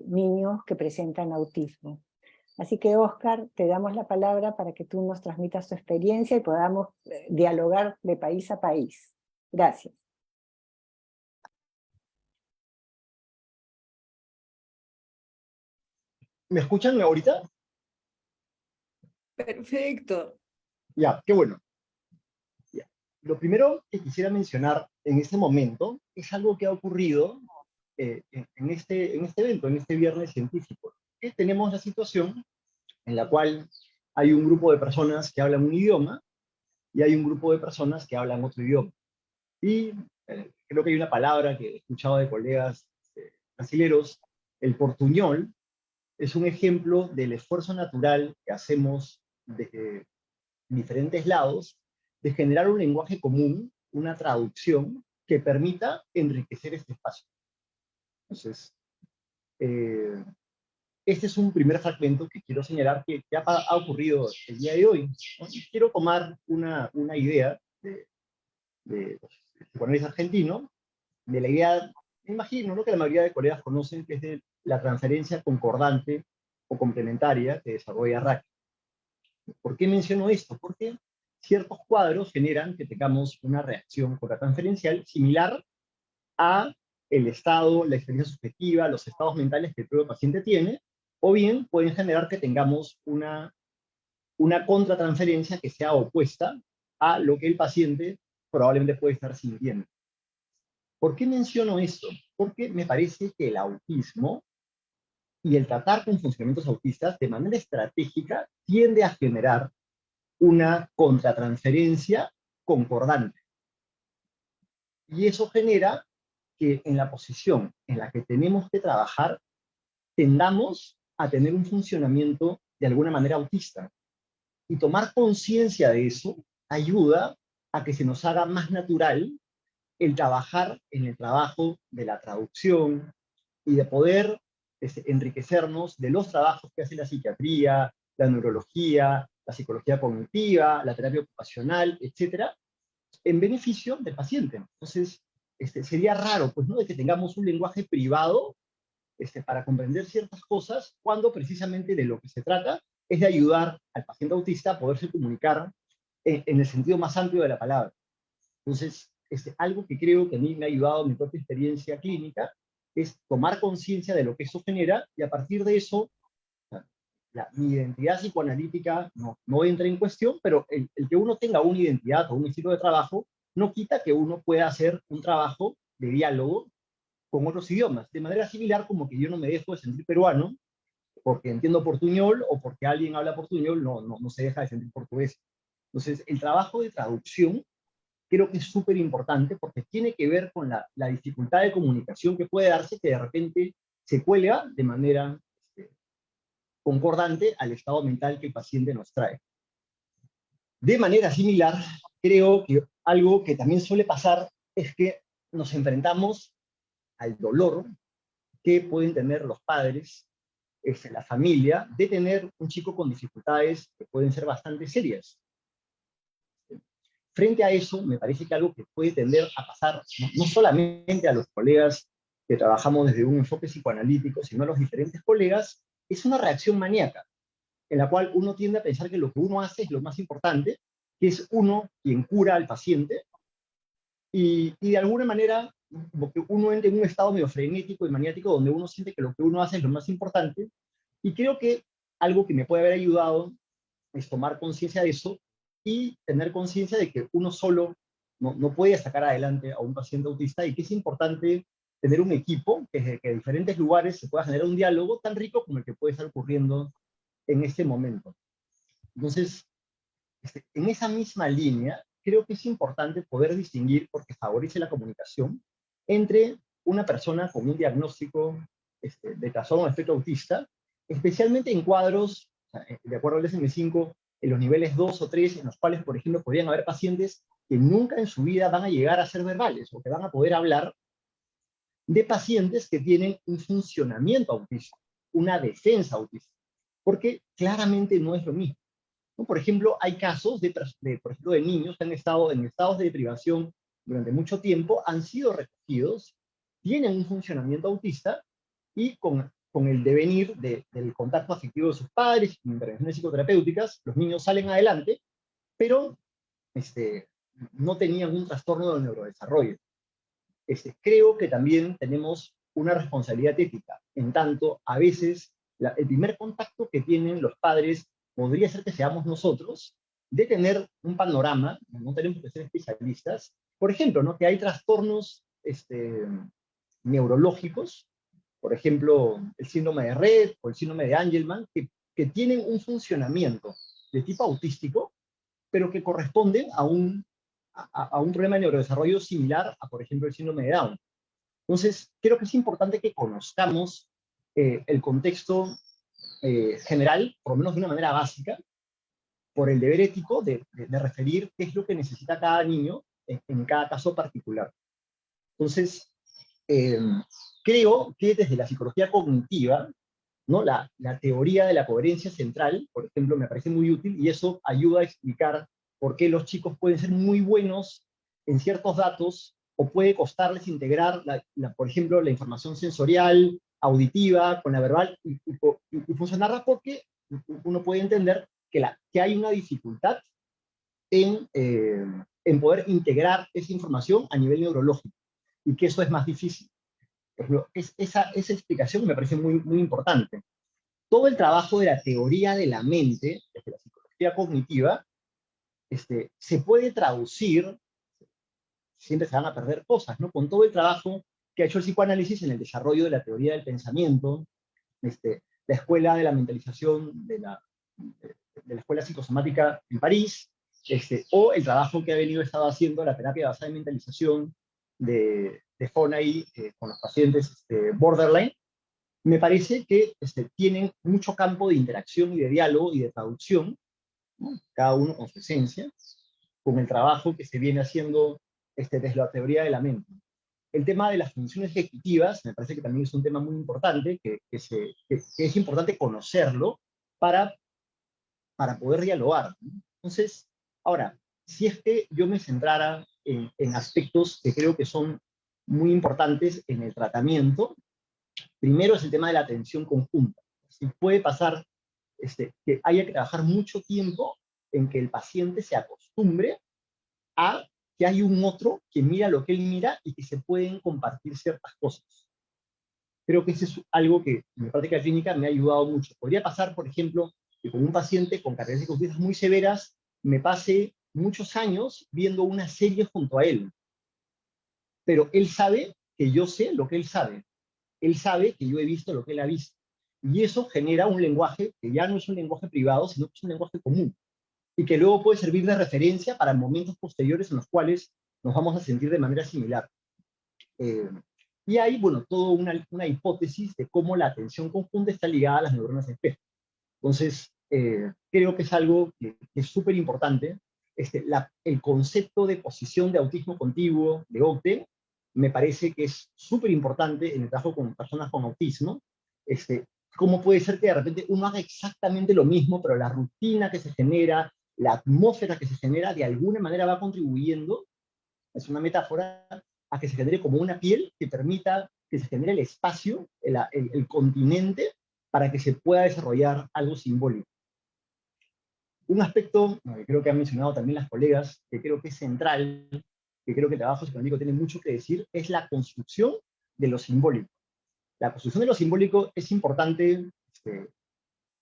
niños que presentan autismo. Así que, Óscar, te damos la palabra para que tú nos transmitas tu experiencia y podamos dialogar de país a país. Gracias. ¿Me escuchan ahorita? Perfecto. Ya, qué bueno. Ya. Lo primero que quisiera mencionar en este momento es algo que ha ocurrido en este evento, en este viernes científico. Que tenemos la situación en la cual hay un grupo de personas que hablan un idioma y hay un grupo de personas que hablan otro idioma. Y creo que hay una palabra que he escuchado de colegas brasileros, el portuñol, es un ejemplo del esfuerzo natural que hacemos desde diferentes lados de generar un lenguaje común, una traducción que permita enriquecer este espacio. Entonces, este es un primer fragmento que quiero señalar que ha ocurrido el día de hoy, ¿no? Quiero tomar una idea de Juan argentino, de la idea, me imagino, ¿no?, que la mayoría de colegas conocen, que es de la transferencia concordante o complementaria que desarrolla Rack. ¿Por qué menciono esto? Porque ciertos cuadros generan que tengamos una reacción contratransferencial similar a el estado, la experiencia subjetiva, los estados mentales que el propio paciente tiene, o bien pueden generar que tengamos una contratransferencia que sea opuesta a lo que el paciente probablemente puede estar sintiendo. ¿Por qué menciono esto? Porque me parece que el autismo y el tratar con funcionamientos autistas de manera estratégica tiende a generar una contratransferencia concordante. Y eso genera que en la posición en la que tenemos que trabajar tendamos a tener un funcionamiento de alguna manera autista. Y tomar conciencia de eso ayuda a que se nos haga más natural el trabajar en el trabajo de la traducción y de poder enriquecernos de los trabajos que hace la psiquiatría, la neurología, la psicología cognitiva, la terapia ocupacional, etcétera, en beneficio del paciente. Entonces, sería raro, pues, ¿no?, de que tengamos un lenguaje privado para comprender ciertas cosas, cuando precisamente de lo que se trata es de ayudar al paciente autista a poderse comunicar en el sentido más amplio de la palabra. Entonces, algo que creo que a mí me ha ayudado en mi propia experiencia clínica es tomar conciencia de lo que eso genera, y a partir de eso, mi identidad psicoanalítica no entra en cuestión, pero el que uno tenga una identidad o un estilo de trabajo no quita que uno pueda hacer un trabajo de diálogo con otros idiomas, de manera similar como que yo no me dejo de sentir peruano porque entiendo portuñol, o porque alguien habla portuñol no se deja de sentir portugués. Entonces, el trabajo de traducción creo que es súper importante, porque tiene que ver con la dificultad de comunicación que puede darse, que de repente se cuelga de manera concordante al estado mental que el paciente nos trae. De manera similar, creo que algo que también suele pasar es que nos enfrentamos al dolor que pueden tener los padres, la familia, de tener un chico con dificultades que pueden ser bastante serias. Frente a eso, me parece que algo que puede tender a pasar, no solamente a los colegas que trabajamos desde un enfoque psicoanalítico, sino a los diferentes colegas, es una reacción maníaca, en la cual uno tiende a pensar que lo que uno hace es lo más importante, que es uno quien cura al paciente, y de alguna manera, porque uno entra en un estado medio frenético y maniático, donde uno siente que lo que uno hace es lo más importante, y creo que algo que me puede haber ayudado es tomar conciencia de eso, y tener conciencia de que uno solo no puede sacar adelante a un paciente autista, y que es importante tener un equipo que desde diferentes lugares se pueda generar un diálogo tan rico como el que puede estar ocurriendo en este momento. Entonces, en esa misma línea, creo que es importante poder distinguir, porque favorece la comunicación, entre una persona con un diagnóstico de trastorno de espectro autista, especialmente en cuadros, de acuerdo al DSM-5, en los niveles 2 o 3, en los cuales, por ejemplo, podrían haber pacientes que nunca en su vida van a llegar a ser verbales, o que van a poder hablar, de pacientes que tienen un funcionamiento autista, una defensa autista, porque claramente no es lo mismo, ¿no? Por ejemplo, hay casos por ejemplo, de niños que han estado en estados de privación durante mucho tiempo, han sido recogidos, tienen un funcionamiento autista, y con el devenir del contacto afectivo de sus padres, con intervenciones psicoterapéuticas, los niños salen adelante, pero no tenían un trastorno del neurodesarrollo. Creo que también tenemos una responsabilidad ética, en tanto a veces el primer contacto que tienen los padres podría ser que seamos nosotros, de tener un panorama, no tenemos que ser especialistas, por ejemplo, ¿no? Que hay trastornos neurológicos, por ejemplo, el síndrome de Rett o el síndrome de Angelman, que tienen un funcionamiento de tipo autístico, pero que corresponden a un problema de neurodesarrollo similar a, por ejemplo, el síndrome de Down. Entonces, creo que es importante que conozcamos el contexto general, por lo menos de una manera básica, por el deber ético de referir qué es lo que necesita cada niño en cada caso particular. Entonces, creo que desde la psicología cognitiva, ¿no? La teoría de la coherencia central, por ejemplo, me parece muy útil, y eso ayuda a explicar por qué los chicos pueden ser muy buenos en ciertos datos, o puede costarles integrar, por ejemplo, la información sensorial, auditiva, con la verbal, y funcionarla, porque uno puede entender que hay una dificultad en poder integrar esa información a nivel neurológico, y que eso es más difícil. Por ejemplo, esa explicación me parece muy, muy importante. Todo el trabajo de la teoría de la mente, desde la psicología cognitiva, se puede traducir, siempre se van a perder cosas, ¿no? Con todo el trabajo que ha hecho el psicoanálisis en el desarrollo de la teoría del pensamiento, la escuela de la mentalización de la escuela psicosomática en París, o el trabajo que ha estado haciendo la terapia basada en mentalización de Fonagy con los pacientes borderline. Me parece que tienen mucho campo de interacción y de diálogo y de traducción, ¿no? Cada uno con su esencia, con el trabajo que se viene haciendo desde la teoría de la mente. El tema de las funciones ejecutivas me parece que también es un tema muy importante, que es importante conocerlo para poder dialogar, ¿no? Entonces, ahora, si es que yo me centrara en aspectos que creo que son muy importantes en el tratamiento, primero es el tema de la atención conjunta. Si puede pasar que haya que trabajar mucho tiempo en que el paciente se acostumbre a que hay un otro que mira lo que él mira y que se pueden compartir ciertas cosas. Creo que eso es algo que en mi práctica clínica me ha ayudado mucho. Podría pasar, por ejemplo, que con un paciente con características cognitivas muy severas me pase muchos años viendo una serie junto a él. Pero él sabe que yo sé lo que él sabe. Él sabe que yo he visto lo que él ha visto. Y eso genera un lenguaje que ya no es un lenguaje privado, sino que es un lenguaje común. Y que luego puede servir de referencia para momentos posteriores en los cuales nos vamos a sentir de manera similar. Y hay, bueno, toda una hipótesis de cómo la atención conjunta está ligada a las neuronas espejo. Entonces, creo que es algo que es súper importante. El concepto de posición de autismo contiguo de Ogden me parece que es súper importante en el trabajo con personas con autismo. ¿Cómo puede ser que de repente uno haga exactamente lo mismo, pero la rutina que se genera, la atmósfera que se genera, de alguna manera va contribuyendo, es una metáfora, a que se genere como una piel que permita que se genere el espacio, el continente, para que se pueda desarrollar algo simbólico. Un aspecto que creo que han mencionado también las colegas, que creo que es central, que creo que el trabajo psicoanalítico tiene mucho que decir, es la construcción de lo simbólico. La construcción de lo simbólico es importante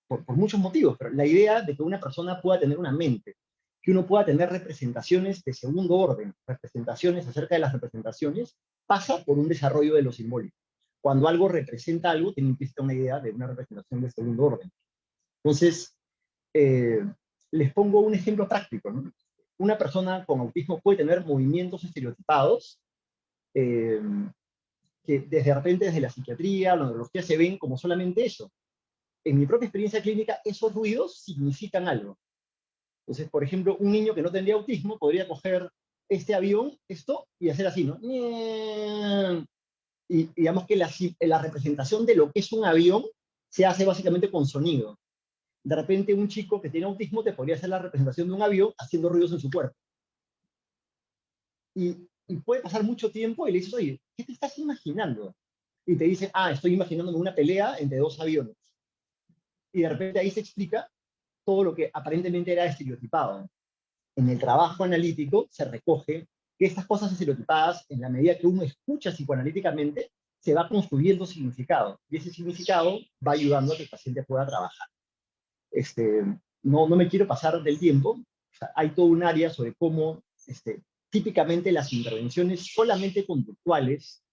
por muchos motivos, pero la idea de que una persona pueda tener una mente, que uno pueda tener representaciones de segundo orden, representaciones acerca de las representaciones, pasa por un desarrollo de lo simbólico. Cuando algo representa algo, tiene implícita una idea de una representación de segundo orden. Entonces, les pongo un ejemplo práctico, ¿no? Una persona con autismo puede tener movimientos estereotipados que de repente desde la psiquiatría o la neurología se ven como solamente eso. En mi propia experiencia clínica, esos ruidos significan algo. Entonces, por ejemplo, un niño que no tendría autismo podría coger este avión, esto, y hacer así, ¿no? Y digamos que la representación de lo que es un avión se hace básicamente con sonido. De repente un chico que tiene autismo te podría hacer la representación de un avión haciendo ruidos en su cuerpo. Y puede pasar mucho tiempo y le dices, oye, ¿qué te estás imaginando? Y te dice, estoy imaginándome una pelea entre dos aviones. Y de repente ahí se explica todo lo que aparentemente era estereotipado. En el trabajo analítico se recoge que estas cosas estereotipadas, en la medida que uno escucha psicoanalíticamente, se va construyendo significado. Y ese significado va ayudando a que el paciente pueda trabajar. no me quiero pasar del tiempo. O sea, hay todo un área sobre cómo típicamente las intervenciones solamente conductuales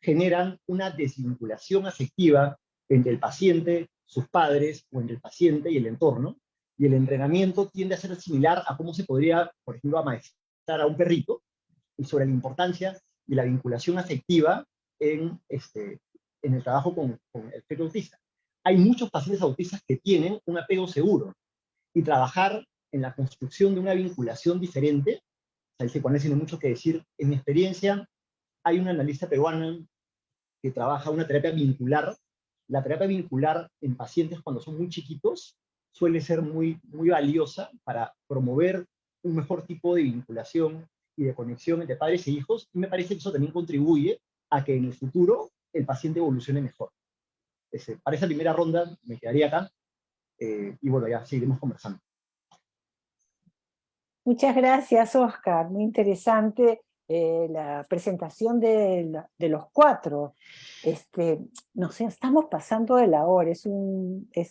generan una desvinculación afectiva entre el paciente, sus padres, o entre el paciente y el entorno, y el entrenamiento tiende a ser similar a cómo se podría, por ejemplo, amaestrar a un perrito, y sobre la importancia de la vinculación afectiva en el trabajo con el feto autista. Hay muchos pacientes autistas que tienen un apego seguro, y trabajar en la construcción de una vinculación diferente, el psicoanálisis tiene mucho que decir. En mi experiencia, hay una analista peruana que trabaja una terapia vincular. La terapia vincular en pacientes cuando son muy chiquitos suele ser muy, muy valiosa para promover un mejor tipo de vinculación y de conexión entre padres e hijos, y me parece que eso también contribuye a que en el futuro el paciente evolucione mejor. Para esa primera ronda me quedaría acá, y bueno, ya seguiremos conversando. Muchas gracias, Oscar. Muy interesante la presentación de los cuatro. No sé, estamos pasando de la hora, es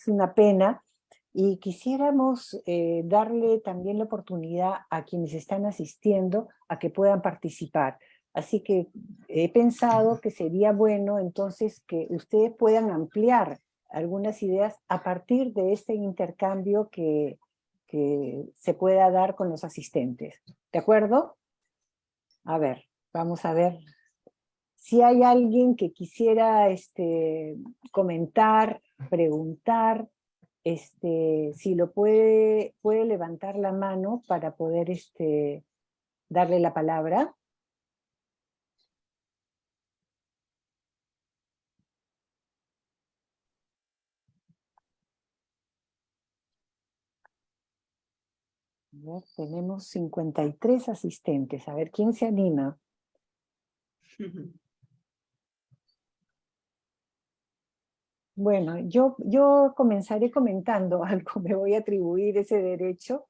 una pena, y quisiéramos darle también la oportunidad a quienes están asistiendo a que puedan participar. Así que he pensado que sería bueno entonces que ustedes puedan ampliar algunas ideas a partir de este intercambio que se pueda dar con los asistentes. ¿De acuerdo? A ver, vamos a ver si hay alguien que quisiera comentar, preguntar, si lo puede levantar la mano para poder darle la palabra. A ver, tenemos 53 asistentes. A ver, ¿quién se anima? Bueno, yo comenzaré comentando algo, me voy a atribuir ese derecho.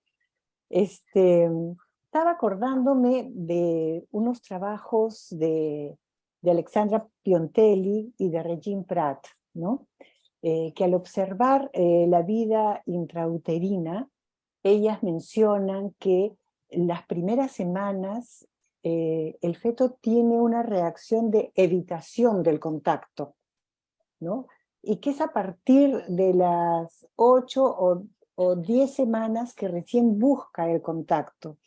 Estaba acordándome de unos trabajos de Alexandra Piontelli y de Regine Pratt, ¿no? Que al observar la vida intrauterina, ellas mencionan que en las primeras semanas el feto tiene una reacción de evitación del contacto, ¿no? Y que es a partir de las 8 o 10 semanas que recién busca el contacto.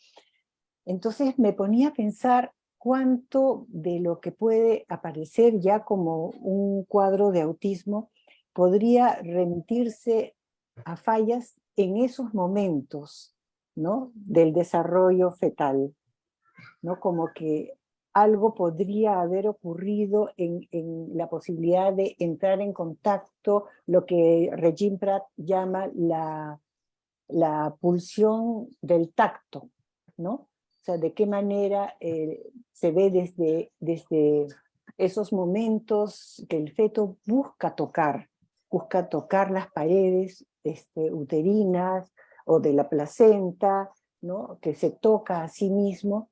Entonces me ponía a pensar cuánto de lo que puede aparecer ya como un cuadro de autismo podría remitirse a fallas en esos momentos, ¿no? Del desarrollo fetal, ¿no? Como que algo podría haber ocurrido en la posibilidad de entrar en contacto, lo que Regine Pratt llama la pulsión del tacto, ¿no? O sea, de qué manera se ve desde esos momentos que el feto busca tocar las paredes uterinas o de la placenta, ¿no? Que se toca a sí mismo,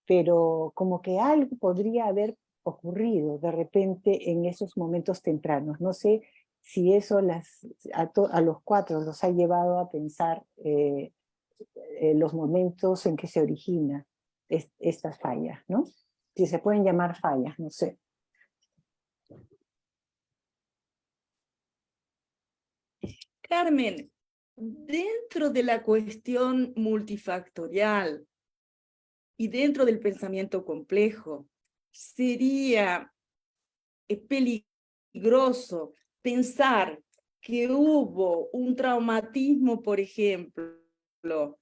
pero como que algo podría haber ocurrido de repente en esos momentos tempranos. No sé si eso a los cuatro los ha llevado a pensar los momentos en que se origina estas fallas, ¿no? Si se pueden llamar fallas, no sé. Carmen, dentro de la cuestión multifactorial y dentro del pensamiento complejo, sería peligroso pensar que hubo un traumatismo, por ejemplo,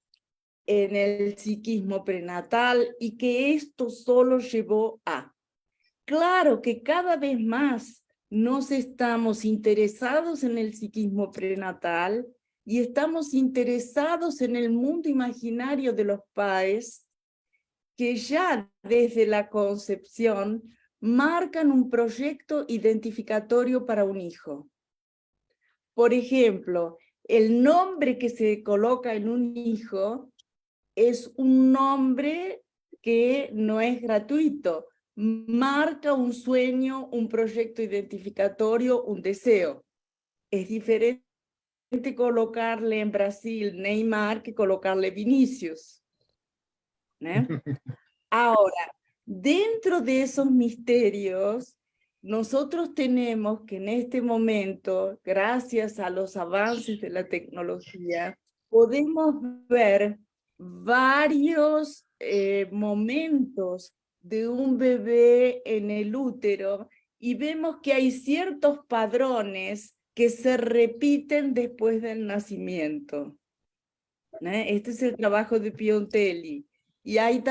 en el psiquismo prenatal y que esto solo llevó a... Claro que cada vez más nos estamos interesados en el psiquismo prenatal y estamos interesados en el mundo imaginario de los padres que ya desde la concepción marcan un proyecto identificatorio para un hijo. Por ejemplo, el nombre que se coloca en un hijo es un nombre que no es gratuito, marca un sueño, un proyecto identificatorio, un deseo. Es diferente colocarle en Brasil Neymar que colocarle Vinicius, ¿no? Ahora, dentro de esos misterios, nosotros tenemos que en este momento, gracias a los avances de la tecnología, podemos ver varios momentos de un bebé en el útero y vemos que hay ciertos padrones que se repiten después del nacimiento. Este es el trabajo de Piontelli. Y hay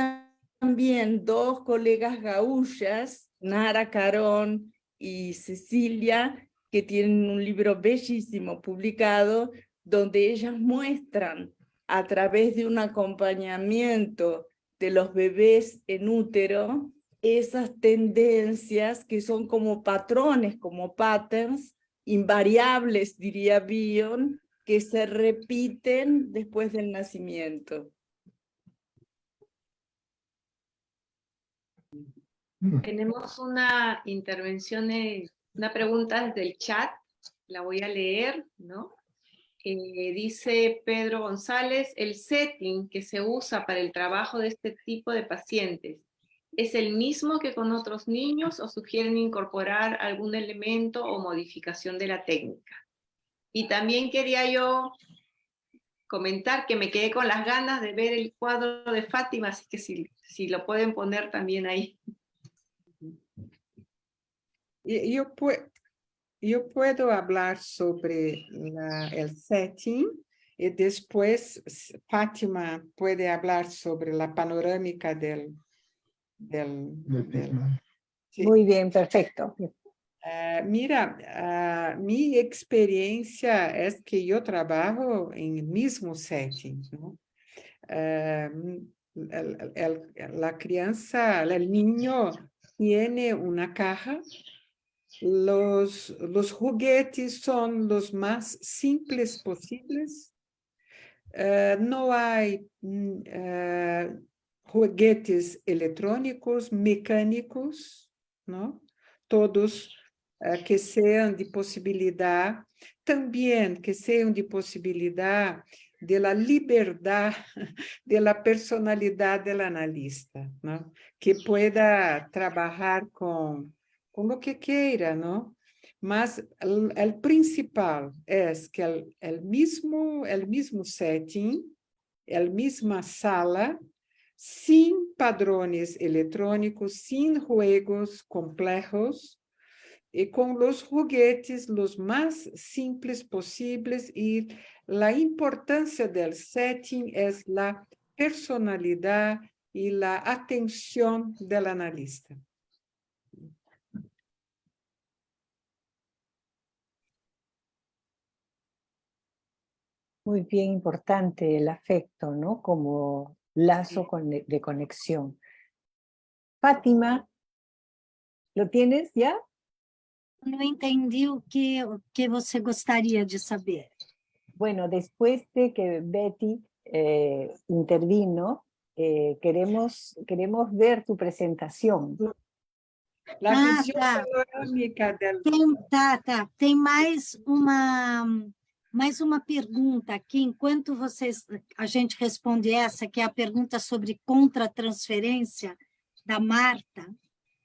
también dos colegas gaullas, Nara Carón y Cecilia, que tienen un libro bellísimo publicado, donde ellas muestran a través de un acompañamiento de los bebés en útero esas tendencias que son como patrones, como patterns, invariables, diría Bion, que se repiten después del nacimiento. Tenemos una intervención, una pregunta desde el chat, la voy a leer, ¿no? Dice Pedro González, el setting que se usa para el trabajo de este tipo de pacientes, ¿es el mismo que con otros niños o sugieren incorporar algún elemento o modificación de la técnica? Y también quería yo comentar que me quedé con las ganas de ver el cuadro de Fátima, así que si lo pueden poner también ahí. Yo puedo hablar sobre el setting y después Fátima puede hablar sobre la panorámica del sí. Muy bien, perfecto. Mira, mi experiencia es que yo trabajo en el mismo setting, ¿no? La crianza, el niño tiene una caja. Los juguetes son los más simples posibles. No hay juguetes electrónicos, mecánicos, ¿no? Todos que sean de posibilidad, también que sean de posibilidad de la libertad, de la personalidad del analista, ¿no? Que pueda trabajar con lo que quiera, ¿no? Mas el principal es que el mismo setting, la misma sala, sin padrones electrónicos, sin juegos complejos, y con los juguetes los más simples posibles, y la importancia del setting es la personalidad y la atención del analista. Muy bien, importante el afecto, ¿no? Como lazo de conexión. Fátima, ¿lo tienes ya? Não entendi o que você gostaria de saber. Bueno, después de que Betty intervino, queremos ver tu presentación. La visión tá. panorámica del... Tá. Tem mais uma pergunta aqui, enquanto a gente responde essa, que é a pergunta sobre contratransferência da Marta,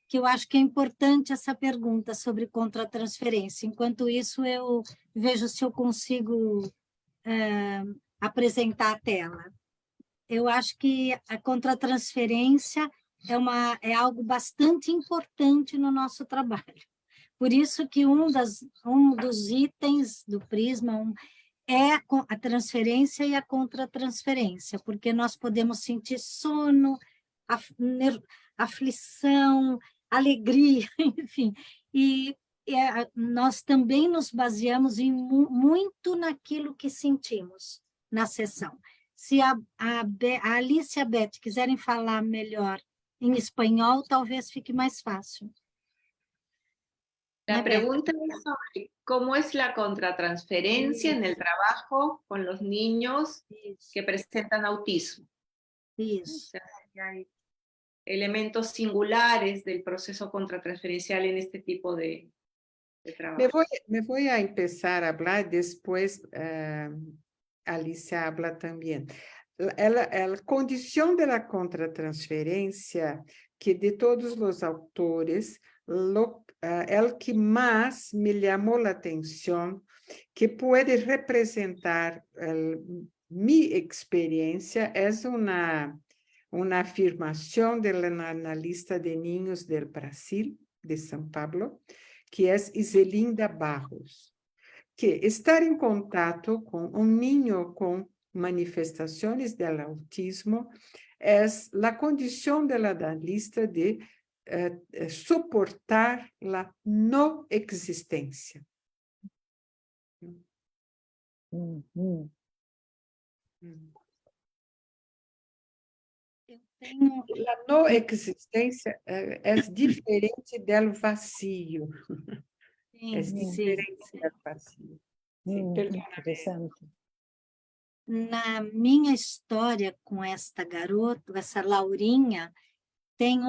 que eu acho que é importante essa pergunta sobre contratransferência. Enquanto isso, eu vejo se eu consigo apresentar a tela. Eu acho que a contratransferência é algo bastante importante no nosso trabalho. Por isso que um dos itens do Prisma é a transferência e a contratransferência, porque nós podemos sentir sono, aflição, alegria, enfim. E nós também nos baseamos muito naquilo que sentimos na sessão. Se a Alice e a Beth quiserem falar melhor em espanhol, talvez fique mais fácil. La pregunta es sobre cómo es la contratransferencia en el trabajo con los niños que presentan autismo. Isso. O sea, si hay elementos singulares del proceso contratransferencial en este tipo de de trabajo. Me voy a empezar a hablar, después Alicia habla también. La condición de la contratransferencia, que de todos los autores, el que más me llamó la atención, que puede representar mi experiencia, es una afirmación del analista de niños del Brasil, de São Paulo, que es Iselinda Barros, que estar en contacto con un niño con manifestaciones del autismo es la condición del analista de soportar la no existencia. La no existencia es diferente del vacío. Es diferente del vacío. Interessante. Na minha história com esta garota, essa Laurinha, tem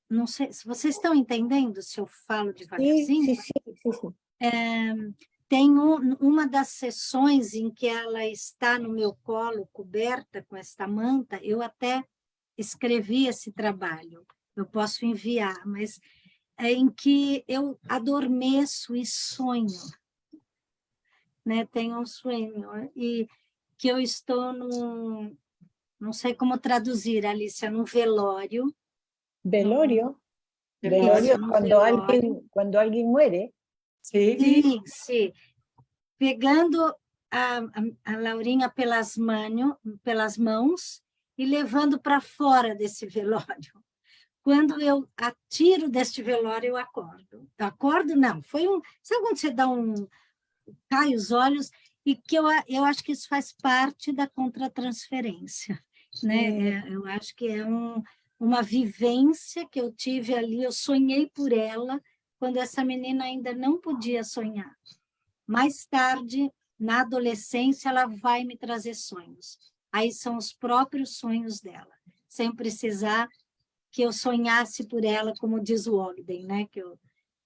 não sei, se vocês estão entendendo se eu falo devagarzinho? Sim. Tem uma das sessões em que ela está no meu colo, coberta com esta manta, eu até escrevi esse trabalho, eu posso enviar, mas é em que eu adormeço e sonho, né? Tenho um sonho, e que eu estou não sei como traduzir, Alicia, num velório. ¿Velorio? Velorio, cuando alguien muere. Sim. Pegando a Laurinha pelas mãos e levando para fora desse velório. Quando eu atiro deste velório, eu acordo. Acordo, não. Sabe quando você cai os olhos? E que eu acho que isso faz parte da contratransferência, né? Eu acho que é uma vivência que eu tive ali, eu sonhei por ela, quando essa menina ainda não podia sonhar. Mais tarde, na adolescência, ela vai me trazer sonhos. Aí são os próprios sonhos dela, sem precisar que eu sonhasse por ela, como diz o Ogden, né?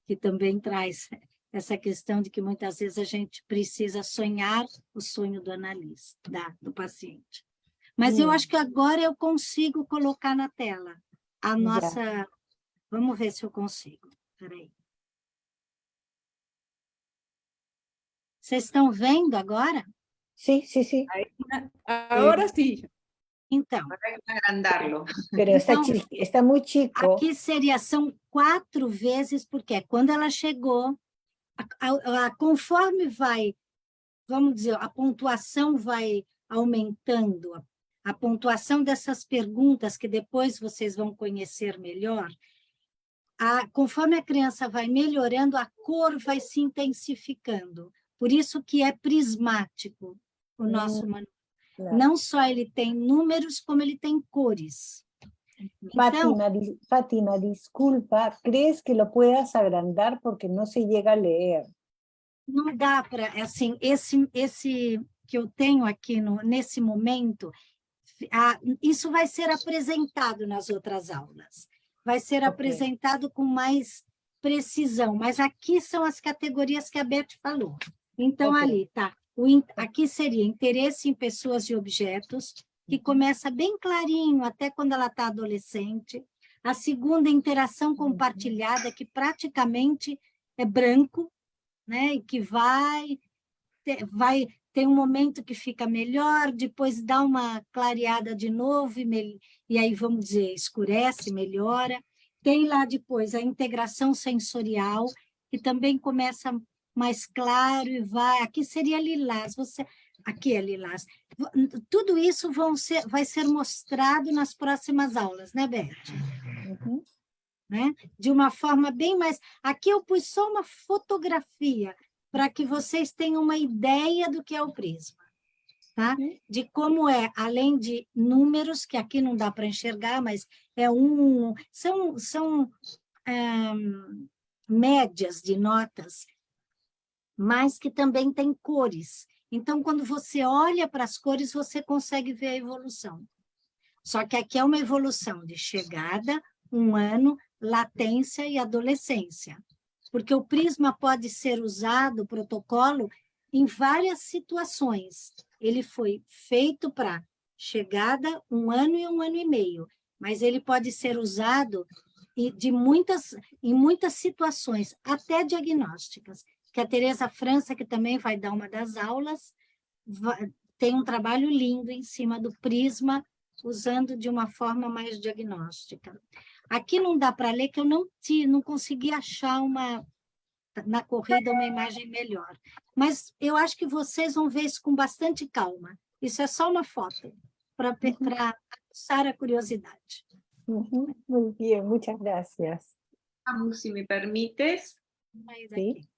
Que também traz essa questão de que muitas vezes a gente precisa sonhar o sonho do analista, do paciente. Mas eu acho que agora eu consigo colocar na tela a nossa... Vamos ver se eu consigo. Peraí. Vocês estão vendo agora? Sí. Ahora sí. Então. Para agrandarlo. Pero está muy chico. Aqui são 4 vezes, porque quando ela chegou, conforme vai, vamos dizer, a pontuação vai aumentando, a pontuação dessas perguntas, que depois vocês vão conhecer melhor, conforme a criança vai melhorando, a cor vai se intensificando. Por isso que é prismático o nosso manual. Claro. Não só ele tem números, como ele tem cores. Fátima, disculpa, ¿crees que lo puedas agrandar porque no se llega a leer? Não dá para, assim, esse que eu tenho aqui nesse momento, isso vai ser apresentado nas outras aulas. Vai ser apresentado com mais precisão, mas aqui são as categorias que a Beth falou. Então, ali, tá. Aqui seria interesse em pessoas e objetos, que começa bem clarinho, até quando ela está adolescente. A segunda, interação compartilhada, que praticamente é branco, né? E que vai ter um momento que fica melhor, depois dá uma clareada de novo, e aí, vamos dizer, escurece, melhora. Tem lá depois a integração sensorial, que também começa mais claro e vai... Aqui seria lilás, aqui é lilás. Tudo isso vai ser mostrado nas próximas aulas, né, Beth? Né? De uma forma bem mais... Aqui eu pus só uma fotografia, para que vocês tenham uma ideia do que é o prisma, tá? De como é, além de números, que aqui não dá para enxergar, mas são médias de notas, mas que também tem cores. Então, quando você olha para as cores, você consegue ver a evolução. Só que aqui é uma evolução de chegada, 1 ano, latência e adolescência. porque o prisma pode ser usado, o protocolo, em várias situações. Ele foi feito para chegada 1 ano e 1 ano e meio, mas ele pode ser usado em muitas situações, até diagnósticas, que a Teresa França, que também vai dar uma das aulas, tem um trabalho lindo em cima do prisma, usando de uma forma mais diagnóstica. Aqui não dá para ler, que eu não consegui achar na corrida uma imagem melhor. Mas eu acho que vocês vão ver isso com bastante calma. Isso é só uma foto, para aguçar a curiosidade. Muy bien, muchas gracias. Vamos, si me permites. Sí.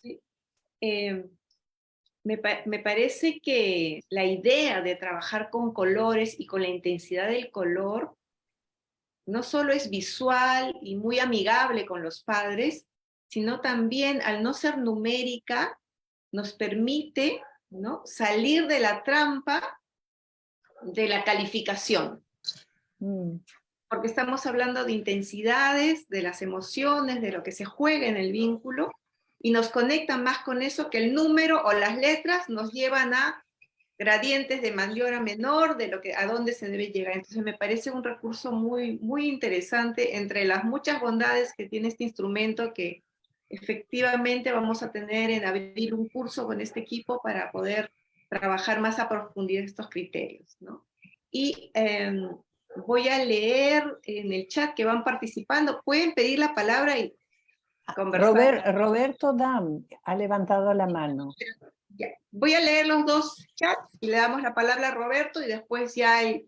Sí. Me parece que la idea de trabajar con colores y con la intensidad del color no solo es visual y muy amigable con los padres, sino también, al no ser numérica, nos permite, ¿no?, salir de la trampa de la calificación. Porque estamos hablando de intensidades, de las emociones, de lo que se juega en el vínculo, y nos conectan más con eso que el número o las letras nos llevan a gradientes de mayor a menor, a dónde se debe llegar. Entonces me parece un recurso muy, muy interesante entre las muchas bondades que tiene este instrumento, que efectivamente vamos a tener en abrir un curso con este equipo para poder trabajar más a profundidad estos criterios, ¿no? Y voy a leer en el chat que van participando. Pueden pedir la palabra y conversar. Roberto Dam ha levantado la mano. Ya. Voy a leer los dos chats y le damos la palabra a Roberto, y después ya el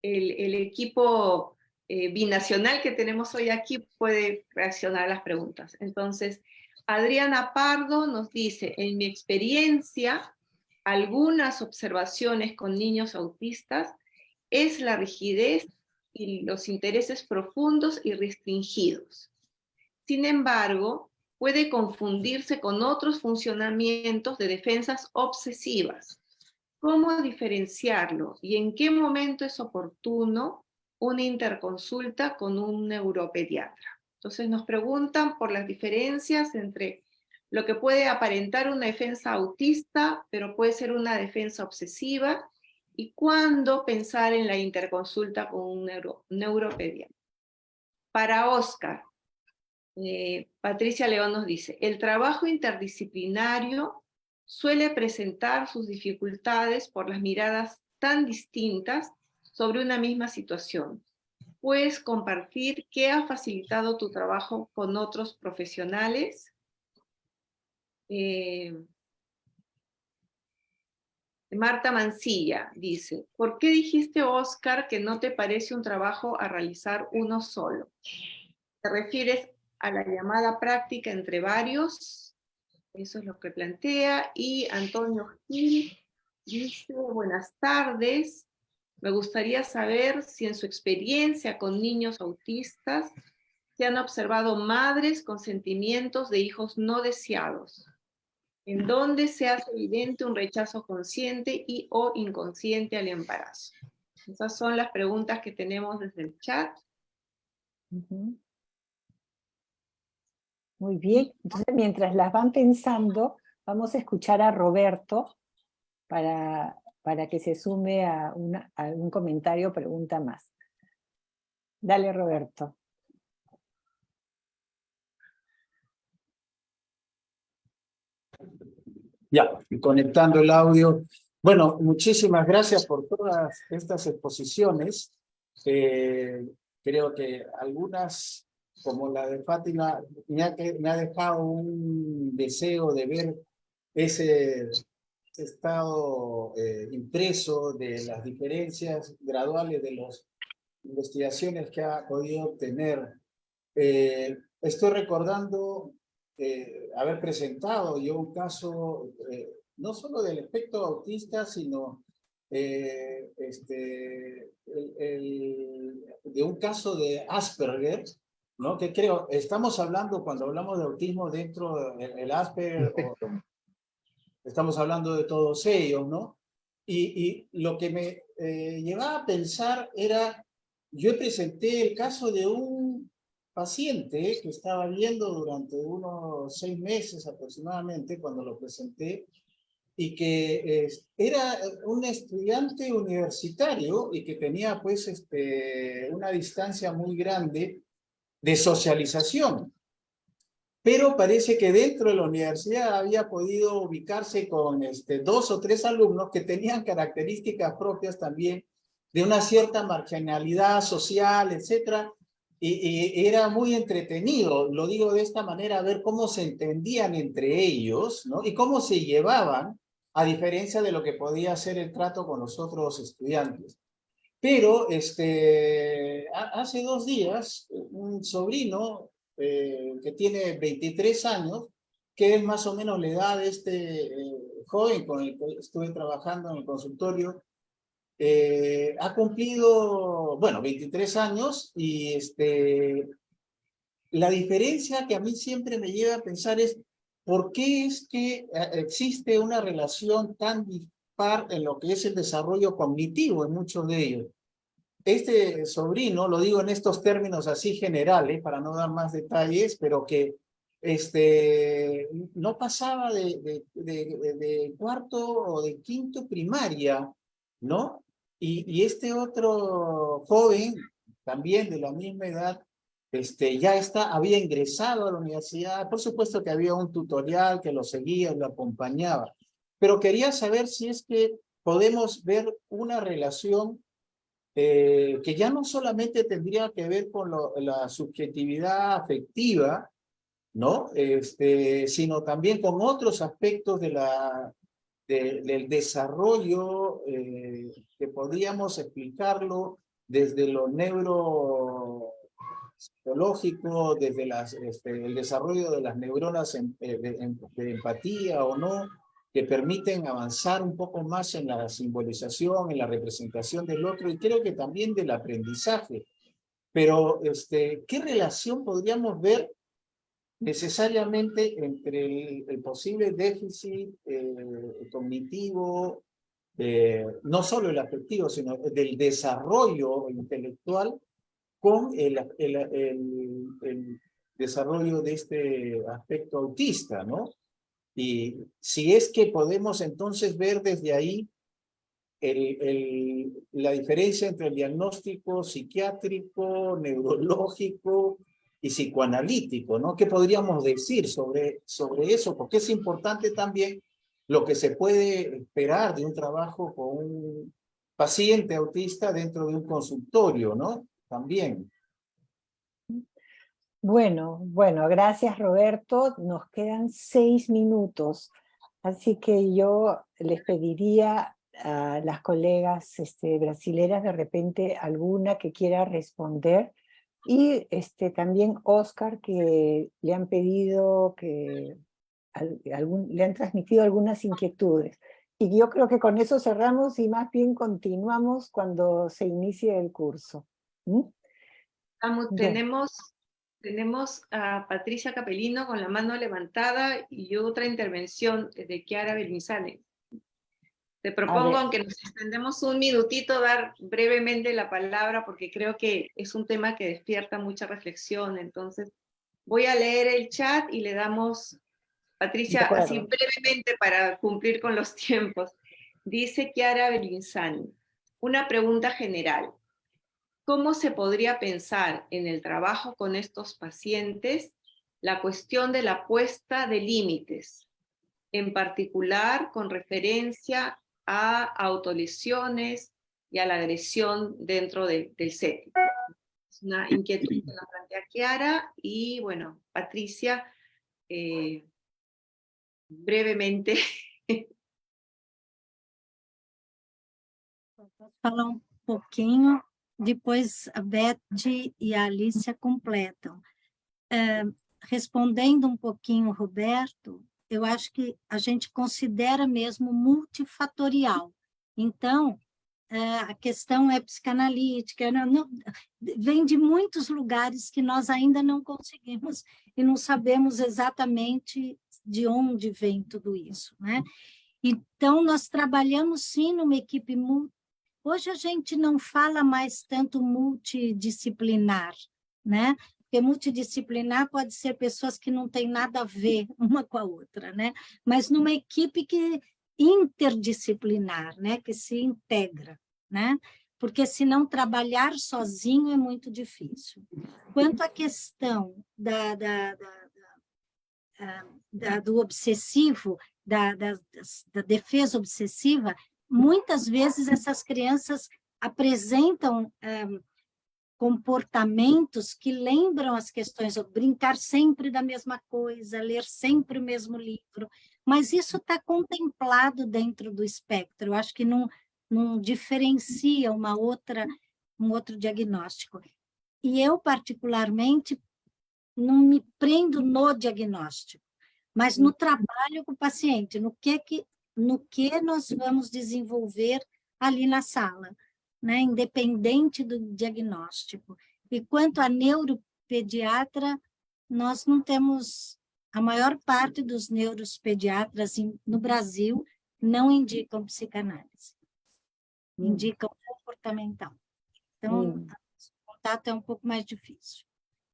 equipo binacional que tenemos hoy aquí puede reaccionar a las preguntas. Entonces, Adriana Pardo nos dice: en mi experiencia, algunas observaciones con niños autistas es la rigidez y los intereses profundos y restringidos. Sin embargo, puede confundirse con otros funcionamientos de defensas obsesivas. ¿Cómo diferenciarlo y en qué momento es oportuno una interconsulta con un neuropediatra? Entonces nos preguntan por las diferencias entre lo que puede aparentar una defensa autista, pero puede ser una defensa obsesiva, y cuándo pensar en la interconsulta con un neuropediatra. Para Oscar, Patricia León nos dice: el trabajo interdisciplinario suele presentar sus dificultades por las miradas tan distintas sobre una misma situación. ¿Puedes compartir qué ha facilitado tu trabajo con otros profesionales? Marta Mancilla dice: ¿por qué dijiste, Oscar, que no te parece un trabajo a realizar uno solo? ¿Te refieres a la llamada práctica entre varios? Eso es lo que plantea. Y Antonio Gil dice: buenas tardes, me gustaría saber si en su experiencia con niños autistas se han observado madres con sentimientos de hijos no deseados, en donde se hace evidente un rechazo consciente y o inconsciente al embarazo. Esas son las preguntas que tenemos desde el chat. Muy bien, entonces mientras las van pensando, vamos a escuchar a Roberto para que se sume a un comentario o pregunta más. Dale, Roberto. Ya, conectando el audio. Bueno, muchísimas gracias por todas estas exposiciones. Creo que algunas, como la de Fátima, me ha dejado un deseo de ver ese estado impreso de las diferencias graduales de las investigaciones que ha podido obtener. Estoy recordando haber presentado yo un caso no solo del espectro autista, sino de un caso de Asperger, ¿no? Que creo, estamos hablando, cuando hablamos de autismo dentro del Asperger, estamos hablando de todos ellos, ¿no? Y lo que me llevaba a pensar era, yo presenté el caso de un paciente que estaba viendo durante unos 6 meses aproximadamente cuando lo presenté, y que era un estudiante universitario y que tenía pues una distancia muy grande de socialización. Pero parece que dentro de la universidad había podido ubicarse con 2 o 3 alumnos que tenían características propias también de una cierta marginalidad social, etcétera, y era muy entretenido, lo digo de esta manera, ver cómo se entendían entre ellos, ¿no? Y cómo se llevaban, a diferencia de lo que podía ser el trato con los otros estudiantes. Pero hace 2 días, un sobrino que tiene 23 años, que es más o menos la edad de este joven con el que estuve trabajando en el consultorio, ha cumplido, bueno, 23 años y la diferencia que a mí siempre me lleva a pensar es ¿por qué es que existe una relación tan dispar en lo que es el desarrollo cognitivo en muchos de ellos? Este sobrino, lo digo en estos términos así generales, para no dar más detalles, pero que no pasaba de cuarto o de quinto primaria, ¿no? Y este otro joven, también de la misma edad, ya había ingresado a la universidad. Por supuesto que había un tutorial que lo seguía y lo acompañaba, pero quería saber si es que podemos ver una relación que ya no solamente tendría que ver con la subjetividad afectiva, ¿no? Sino también con otros aspectos del desarrollo que podríamos explicarlo desde lo neuropsicológico, desde el desarrollo de las neuronas de empatía o no, que permiten avanzar un poco más en la simbolización, en la representación del otro, y creo que también del aprendizaje. Pero, ¿qué relación podríamos ver necesariamente entre el posible déficit cognitivo, no solo el afectivo, sino del desarrollo intelectual, con el desarrollo de este aspecto autista, ¿no? Y si es que podemos entonces ver desde ahí la diferencia entre el diagnóstico psiquiátrico, neurológico y psicoanalítico, ¿no? ¿Qué podríamos decir sobre eso? Porque es importante también lo que se puede esperar de un trabajo con un paciente autista dentro de un consultorio, ¿no? También. Bueno, gracias Roberto. Nos quedan 6 minutos, así que yo les pediría a las colegas brasileras de repente alguna que quiera responder, y también Oscar, que le han pedido que le han transmitido algunas inquietudes. Y yo creo que con eso cerramos y más bien continuamos cuando se inicie el curso. Tenemos a Patricia Capellino con la mano levantada y otra intervención de Chiara Bellinzane. Te propongo, aunque nos extendemos un minutito, dar brevemente la palabra porque creo que es un tema que despierta mucha reflexión. Entonces, voy a leer el chat y le damos, Patricia, así brevemente para cumplir con los tiempos. Dice Chiara Bellinzane, una pregunta general. ¿Cómo se podría pensar en el trabajo con estos pacientes la cuestión de la puesta de límites, en particular con referencia a autolesiones y a la agresión dentro del setting? Es una inquietud que nos plantea Chiara y, bueno, Patricia, brevemente. Posso falar pouquinho, depois a Beth e a Alicia completam. Respondendo um pouquinho, Roberto, eu acho que a gente considera mesmo multifatorial. Então, a questão é psicanalítica, vem de muitos lugares que nós ainda não conseguimos e não sabemos exatamente de onde vem tudo isso, né? Então, nós trabalhamos sim numa equipe Hoje a gente não fala mais tanto multidisciplinar, né? Porque multidisciplinar pode ser pessoas que não têm nada a ver uma com a outra, né? Mas numa equipe que interdisciplinar, né? Que se integra, né? Porque senão trabalhar sozinho é muito difícil. Quanto à questão do obsessivo, da defesa obsessiva, muitas vezes essas crianças apresentam comportamentos que lembram as questões, brincar sempre da mesma coisa, ler sempre o mesmo livro, mas isso está contemplado dentro do espectro, eu acho que não diferencia um outro diagnóstico. E eu, particularmente, não me prendo no diagnóstico, mas no trabalho com o paciente, no que nós vamos desenvolver ali na sala, né? Independente do diagnóstico. E quanto a neuropediatra, nós não temos... A maior parte dos neuropediatras no Brasil não indicam psicanálise, indicam comportamental. Então, o contato é um pouco mais difícil.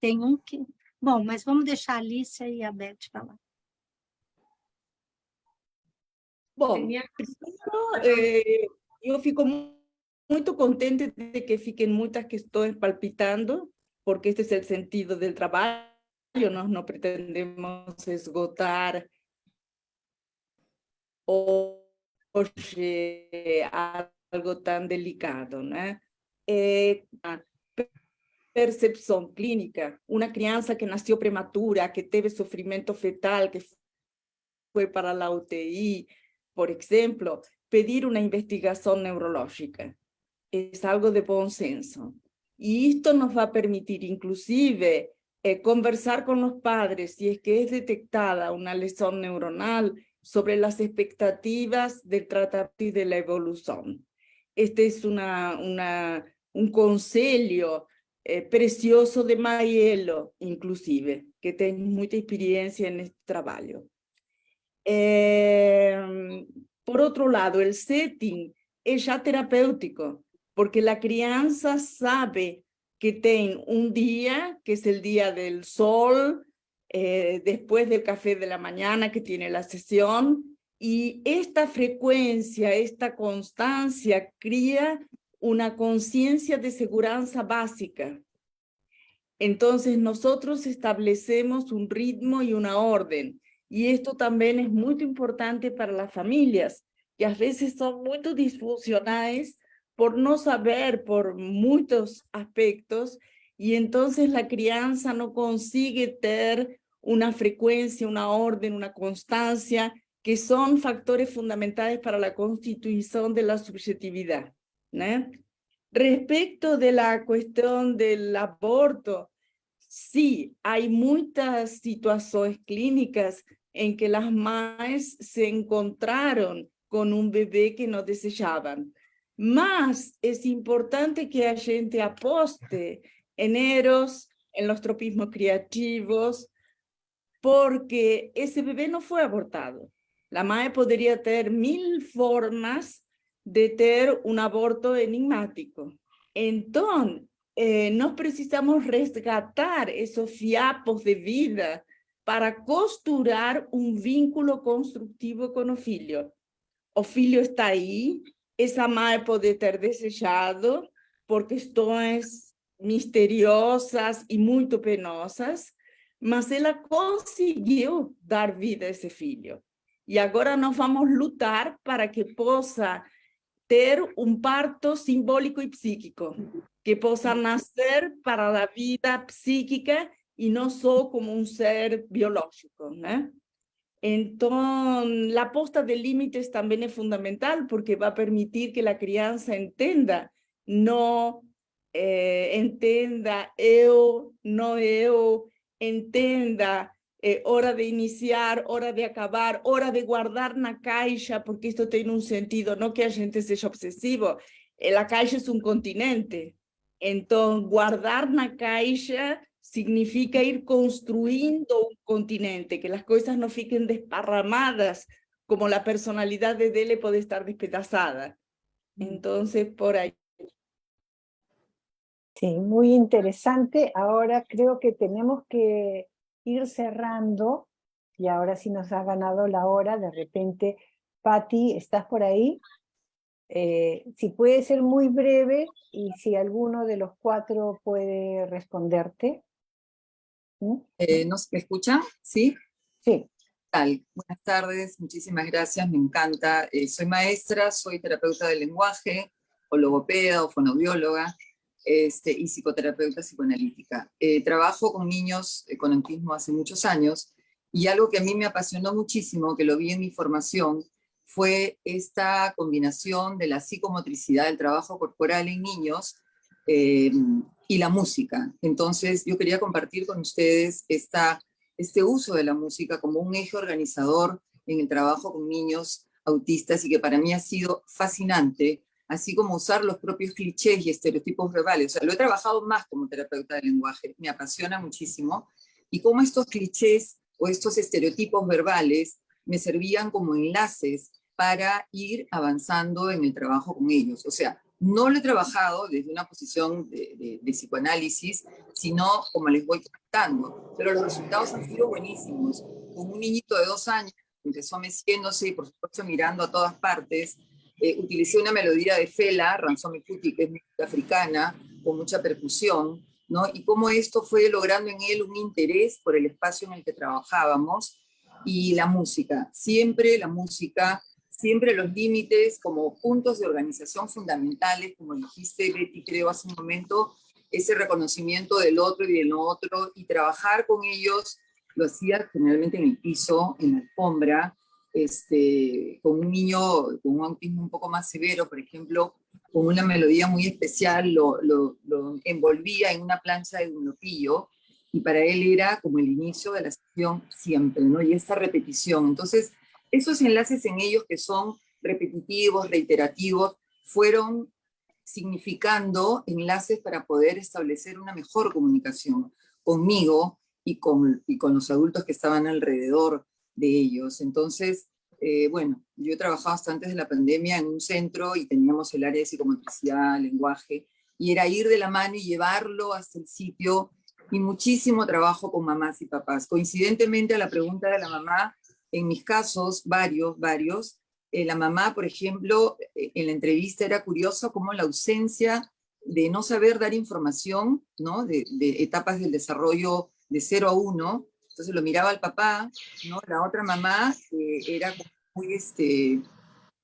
Tem um que... Bom, mas vamos deixar a Alicia e a Beth falar. Bom, eu fico muito contente de que fiquem muitas questões palpitando, porque este es el sentido del trabalho, nós não pretendemos esgotar hoje algo tão delicado, né? Percepção clínica, uma criança que nasceu prematura, que teve sofrimento fetal, que foi para a UTI, por exemplo, pedir uma investigação neurológica. É algo de bom senso. E isto nos vai permitir, inclusive, conversar com os padres si es que es detectada una lesión neuronal sobre las expectativas del tratamiento y de la evolución. Este es un conselho precioso de Maiello, inclusive, que tem muita experiência neste trabalho. Por outro lado, el setting é já terapêutico, porque a criança sabe que tem un día, que es el día del sol, después del café de la mañana que tiene la sesión, y esta frecuencia, esta constancia cría una conciencia de seguridad básica. Entonces nosotros establecemos un ritmo y una orden, y esto también es muy importante para las familias, que a veces son muy disfuncionales por no saber por muchos aspectos, y entonces la crianza no consigue tener una frecuencia, una orden, una constancia, que son factores fundamentales para la constitución de la subjetividad, ¿no? Respecto de la cuestión del aborto, sí, hay muchas situaciones clínicas en que las madres se encontraron con un bebé que no deseaban. Mas es importante que a gente aposte en Eros, en los tropismos creativos, porque ese bebé no fue abortado. La madre podría tener 1000 formas de tener un aborto enigmático. Entonces, nos precisamos resgatar esos fiapos de vida para costurar un vínculo constructivo con el filho. O filho está ahí, essa mãe pode ter desejado por questões misteriosas e muito penosas, mas ela conseguiu dar vida a esse filho. E agora nós vamos lutar para que possa ter um parto simbólico e psíquico, que possa nascer para a vida psíquica e não só como um ser biológico, né? Entonces, la posta de límites también es fundamental porque va a permitir que la crianza entienda, no entienda eu, no eu, entienda hora de iniciar, hora de acabar, hora de guardar na caixa, porque esto tiene un sentido, no que a gente seja obsesivo, la caixa es un continente, entonces guardar na caixa significa ir construyendo un continente, que las cosas no fiquen desparramadas, como la personalidad de Dele puede estar despedazada. Entonces, por ahí. Sí, muy interesante. Ahora creo que tenemos que ir cerrando, y ahora sí nos ha ganado la hora. De repente, Patti, ¿estás por ahí? Si puede ser muy breve y si alguno de los cuatro puede responderte. ¿Mm? ¿Me escuchan? ¿Sí? Sí. Tal. Buenas tardes, muchísimas gracias, me encanta. Soy maestra, soy terapeuta del lenguaje, o logopeda, o fonoaudióloga, y psicoterapeuta psicoanalítica. Trabajo con niños con autismo hace muchos años, y algo que a mí me apasionó muchísimo, que lo vi en mi formación, fue esta combinación de la psicomotricidad, del trabajo corporal en niños, y la música. Entonces, yo quería compartir con ustedes este uso de la música como un eje organizador en el trabajo con niños autistas, y que para mí ha sido fascinante, así como usar los propios clichés y estereotipos verbales. O sea, lo he trabajado más como terapeuta del lenguaje, me apasiona muchísimo, y cómo estos clichés o estos estereotipos verbales me servían como enlaces para ir avanzando en el trabajo con ellos. O sea, no lo he trabajado desde una posición de psicoanálisis, sino como les voy contando, pero los resultados han sido buenísimos. Con un niñito de 2 años, empezó meciéndose y por supuesto mirando a todas partes. Utilicé una melodía de Fela, Ransome Kuti, que es música africana, con mucha percusión, ¿no? Y cómo esto fue logrando en él un interés por el espacio en el que trabajábamos, y la música, siempre los límites como puntos de organización fundamentales, como dijiste, Betty, creo hace un momento, ese reconocimiento del otro y del otro, y trabajar con ellos. Lo hacía generalmente en el piso, en la alfombra, con un niño con un autismo un poco más severo, por ejemplo, con una melodía muy especial, lo envolvía en una plancha de dunlopillo, y para él era como el inicio de la sesión siempre, ¿no? Y esa repetición. Entonces, esos enlaces en ellos que son repetitivos, reiterativos, fueron significando enlaces para poder establecer una mejor comunicación conmigo y con los adultos que estaban alrededor de ellos. Entonces, bueno, yo he trabajado hasta antes de la pandemia en un centro y teníamos el área de psicomotricidad, lenguaje, y era ir de la mano y llevarlo hasta el sitio, y muchísimo trabajo con mamás y papás. Coincidentemente a la pregunta de la mamá, en mis casos, varios, la mamá, por ejemplo, en la entrevista era curioso cómo la ausencia de no saber dar información, ¿no? de etapas del desarrollo de 0 a 1, entonces lo miraba al papá, ¿no? La otra mamá era muy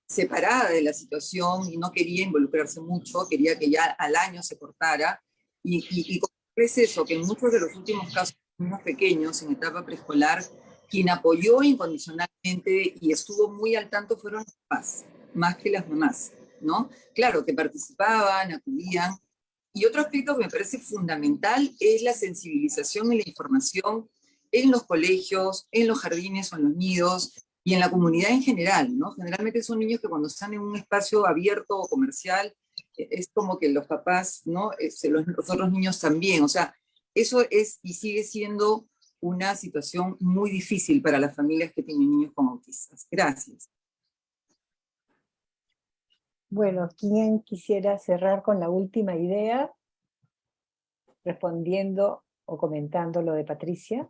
separada de la situación y no quería involucrarse mucho, quería que ya al año se cortara, y es eso, que en muchos de los últimos casos, niños pequeños en etapa preescolar, quien apoyó incondicionalmente y estuvo muy al tanto fueron los papás, más que las mamás, ¿no? Claro, que participaban, acudían. Y otro aspecto que me parece fundamental es la sensibilización y la información en los colegios, en los jardines o en los nidos, y en la comunidad en general, ¿no? Generalmente son niños que cuando están en un espacio abierto o comercial, es como que los papás, ¿no? Los otros niños también. O sea, eso es y sigue siendo una situación muy difícil para las familias que tienen niños con autistas. Gracias. Bueno, ¿quién quisiera cerrar con la última idea? Respondiendo o comentando lo de Patricia.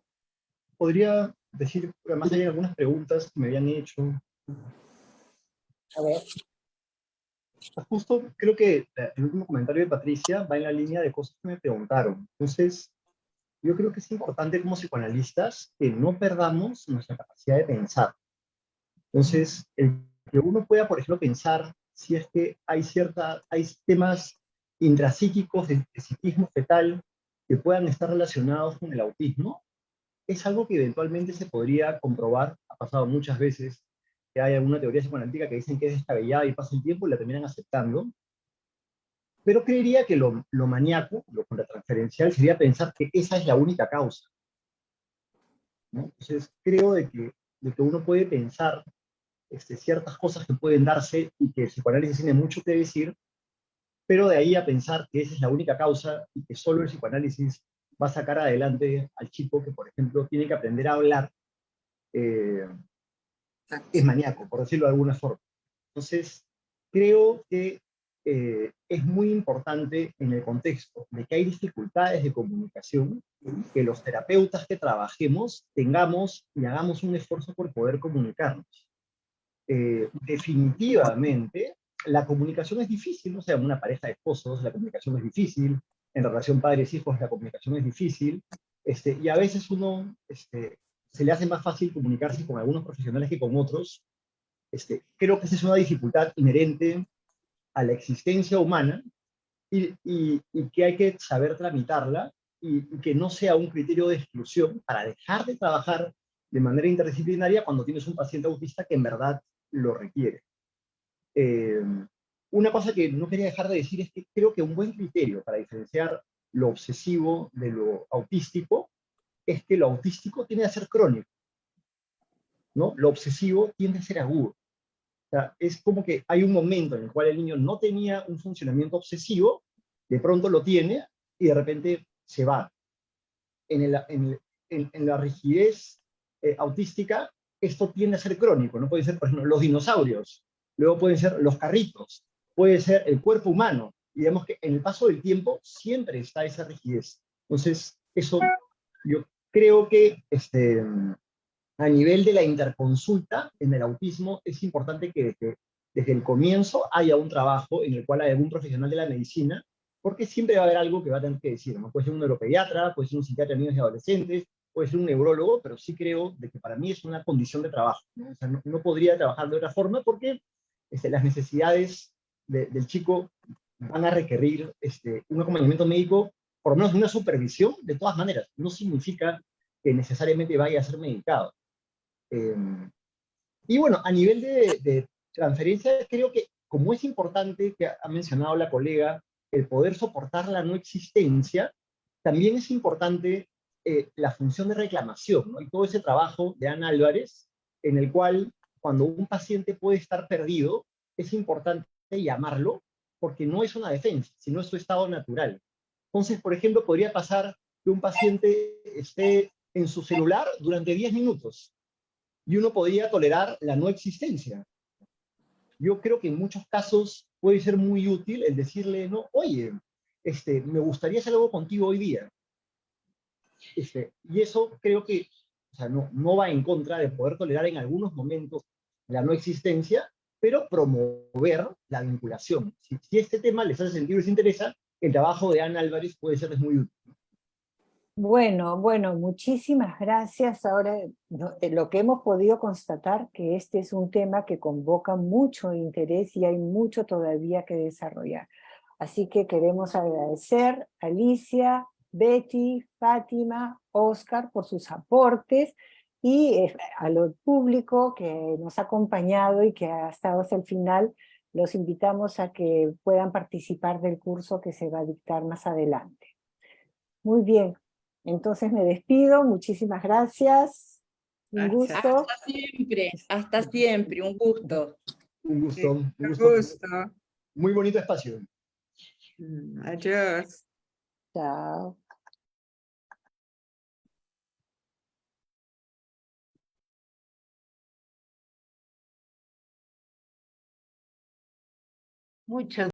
Podría decir, además hay algunas preguntas que me habían hecho. A ver. Justo creo que el último comentario de Patricia va en la línea de cosas que me preguntaron. Entonces, yo creo que es importante como psicoanalistas que no perdamos nuestra capacidad de pensar. Entonces, el que uno pueda, por ejemplo, pensar si es que hay temas intrapsíquicos de psiquismo fetal que puedan estar relacionados con el autismo, es algo que eventualmente se podría comprobar. Ha pasado muchas veces que hay alguna teoría psicoanalítica que dicen que es descabellada y pasa el tiempo y la terminan aceptando. Pero creería que lo maníaco, lo contratransferencial, sería pensar que esa es la única causa, ¿no? Entonces, creo de que uno puede pensar ciertas cosas que pueden darse y que el psicoanálisis tiene mucho que decir, pero de ahí a pensar que esa es la única causa y que solo el psicoanálisis va a sacar adelante al chico que, por ejemplo, tiene que aprender a hablar, es maníaco, por decirlo de alguna forma. Entonces, creo que es muy importante en el contexto de que hay dificultades de comunicación, que los terapeutas que trabajemos tengamos y hagamos un esfuerzo por poder comunicarnos. Definitivamente, la comunicación es difícil, ¿no? O sea, en una pareja de esposos la comunicación es difícil, en relación padres-hijos la comunicación es difícil, y a veces uno se le hace más fácil comunicarse con algunos profesionales que con otros. Creo que esa es una dificultad inherente a la existencia humana y que hay que saber tramitarla y que no sea un criterio de exclusión para dejar de trabajar de manera interdisciplinaria cuando tienes un paciente autista que en verdad lo requiere. Una cosa que no quería dejar de decir es que creo que un buen criterio para diferenciar lo obsesivo de lo autístico es que lo autístico tiende a ser crónico, ¿no? Lo obsesivo tiende a ser agudo. O sea, es como que hay un momento en el cual el niño no tenía un funcionamiento obsesivo, de pronto lo tiene y de repente se va. En la rigidez autística, esto tiende a ser crónico, ¿no? Puede ser, por ejemplo, los dinosaurios, luego pueden ser los carritos, puede ser el cuerpo humano, y digamos que en el paso del tiempo siempre está esa rigidez. Entonces, eso yo creo que a nivel de la interconsulta en el autismo es importante que desde el comienzo haya un trabajo en el cual haya algún profesional de la medicina, porque siempre va a haber algo que va a tener que decir, ¿no? Puede ser un neuropediatra, puede ser un psiquiatra de niños y adolescentes, puede ser un neurólogo, pero sí creo de que para mí es una condición de trabajo, ¿no? O sea, no podría trabajar de otra forma porque las necesidades del chico van a requerir un acompañamiento médico, por lo menos una supervisión, de todas maneras. No significa que necesariamente vaya a ser medicado. Y bueno, a nivel de transferencia, creo que como es importante, que ha mencionado la colega, el poder soportar la no existencia, también es importante la función de reclamación, ¿no? Y todo ese trabajo de Ana Álvarez, en el cual cuando un paciente puede estar perdido, es importante llamarlo, porque no es una defensa, sino es su estado natural. Entonces, por ejemplo, podría pasar que un paciente esté en su celular durante 10 minutos, y uno podría tolerar la no existencia. Yo creo que en muchos casos puede ser muy útil el decirle, no, oye, me gustaría hacer algo contigo hoy día. Y eso creo que, o sea, no va en contra de poder tolerar en algunos momentos la no existencia, pero promover la vinculación. Si este tema les hace sentido y les interesa, el trabajo de Ana Álvarez puede serles muy útil. Bueno, muchísimas gracias. Ahora, lo que hemos podido constatar que este es un tema que convoca mucho interés y hay mucho todavía que desarrollar. Así que queremos agradecer a Alicia, Betty, Fátima, Oscar por sus aportes y a lo público que nos ha acompañado y que ha estado hasta el final. Los invitamos a que puedan participar del curso que se va a dictar más adelante. Muy bien. Entonces me despido, muchísimas gracias. Un gusto. Hasta siempre, un gusto. Un gusto, un un gusto. gusto. Muy bonito espacio. Adiós. Chao. Muchas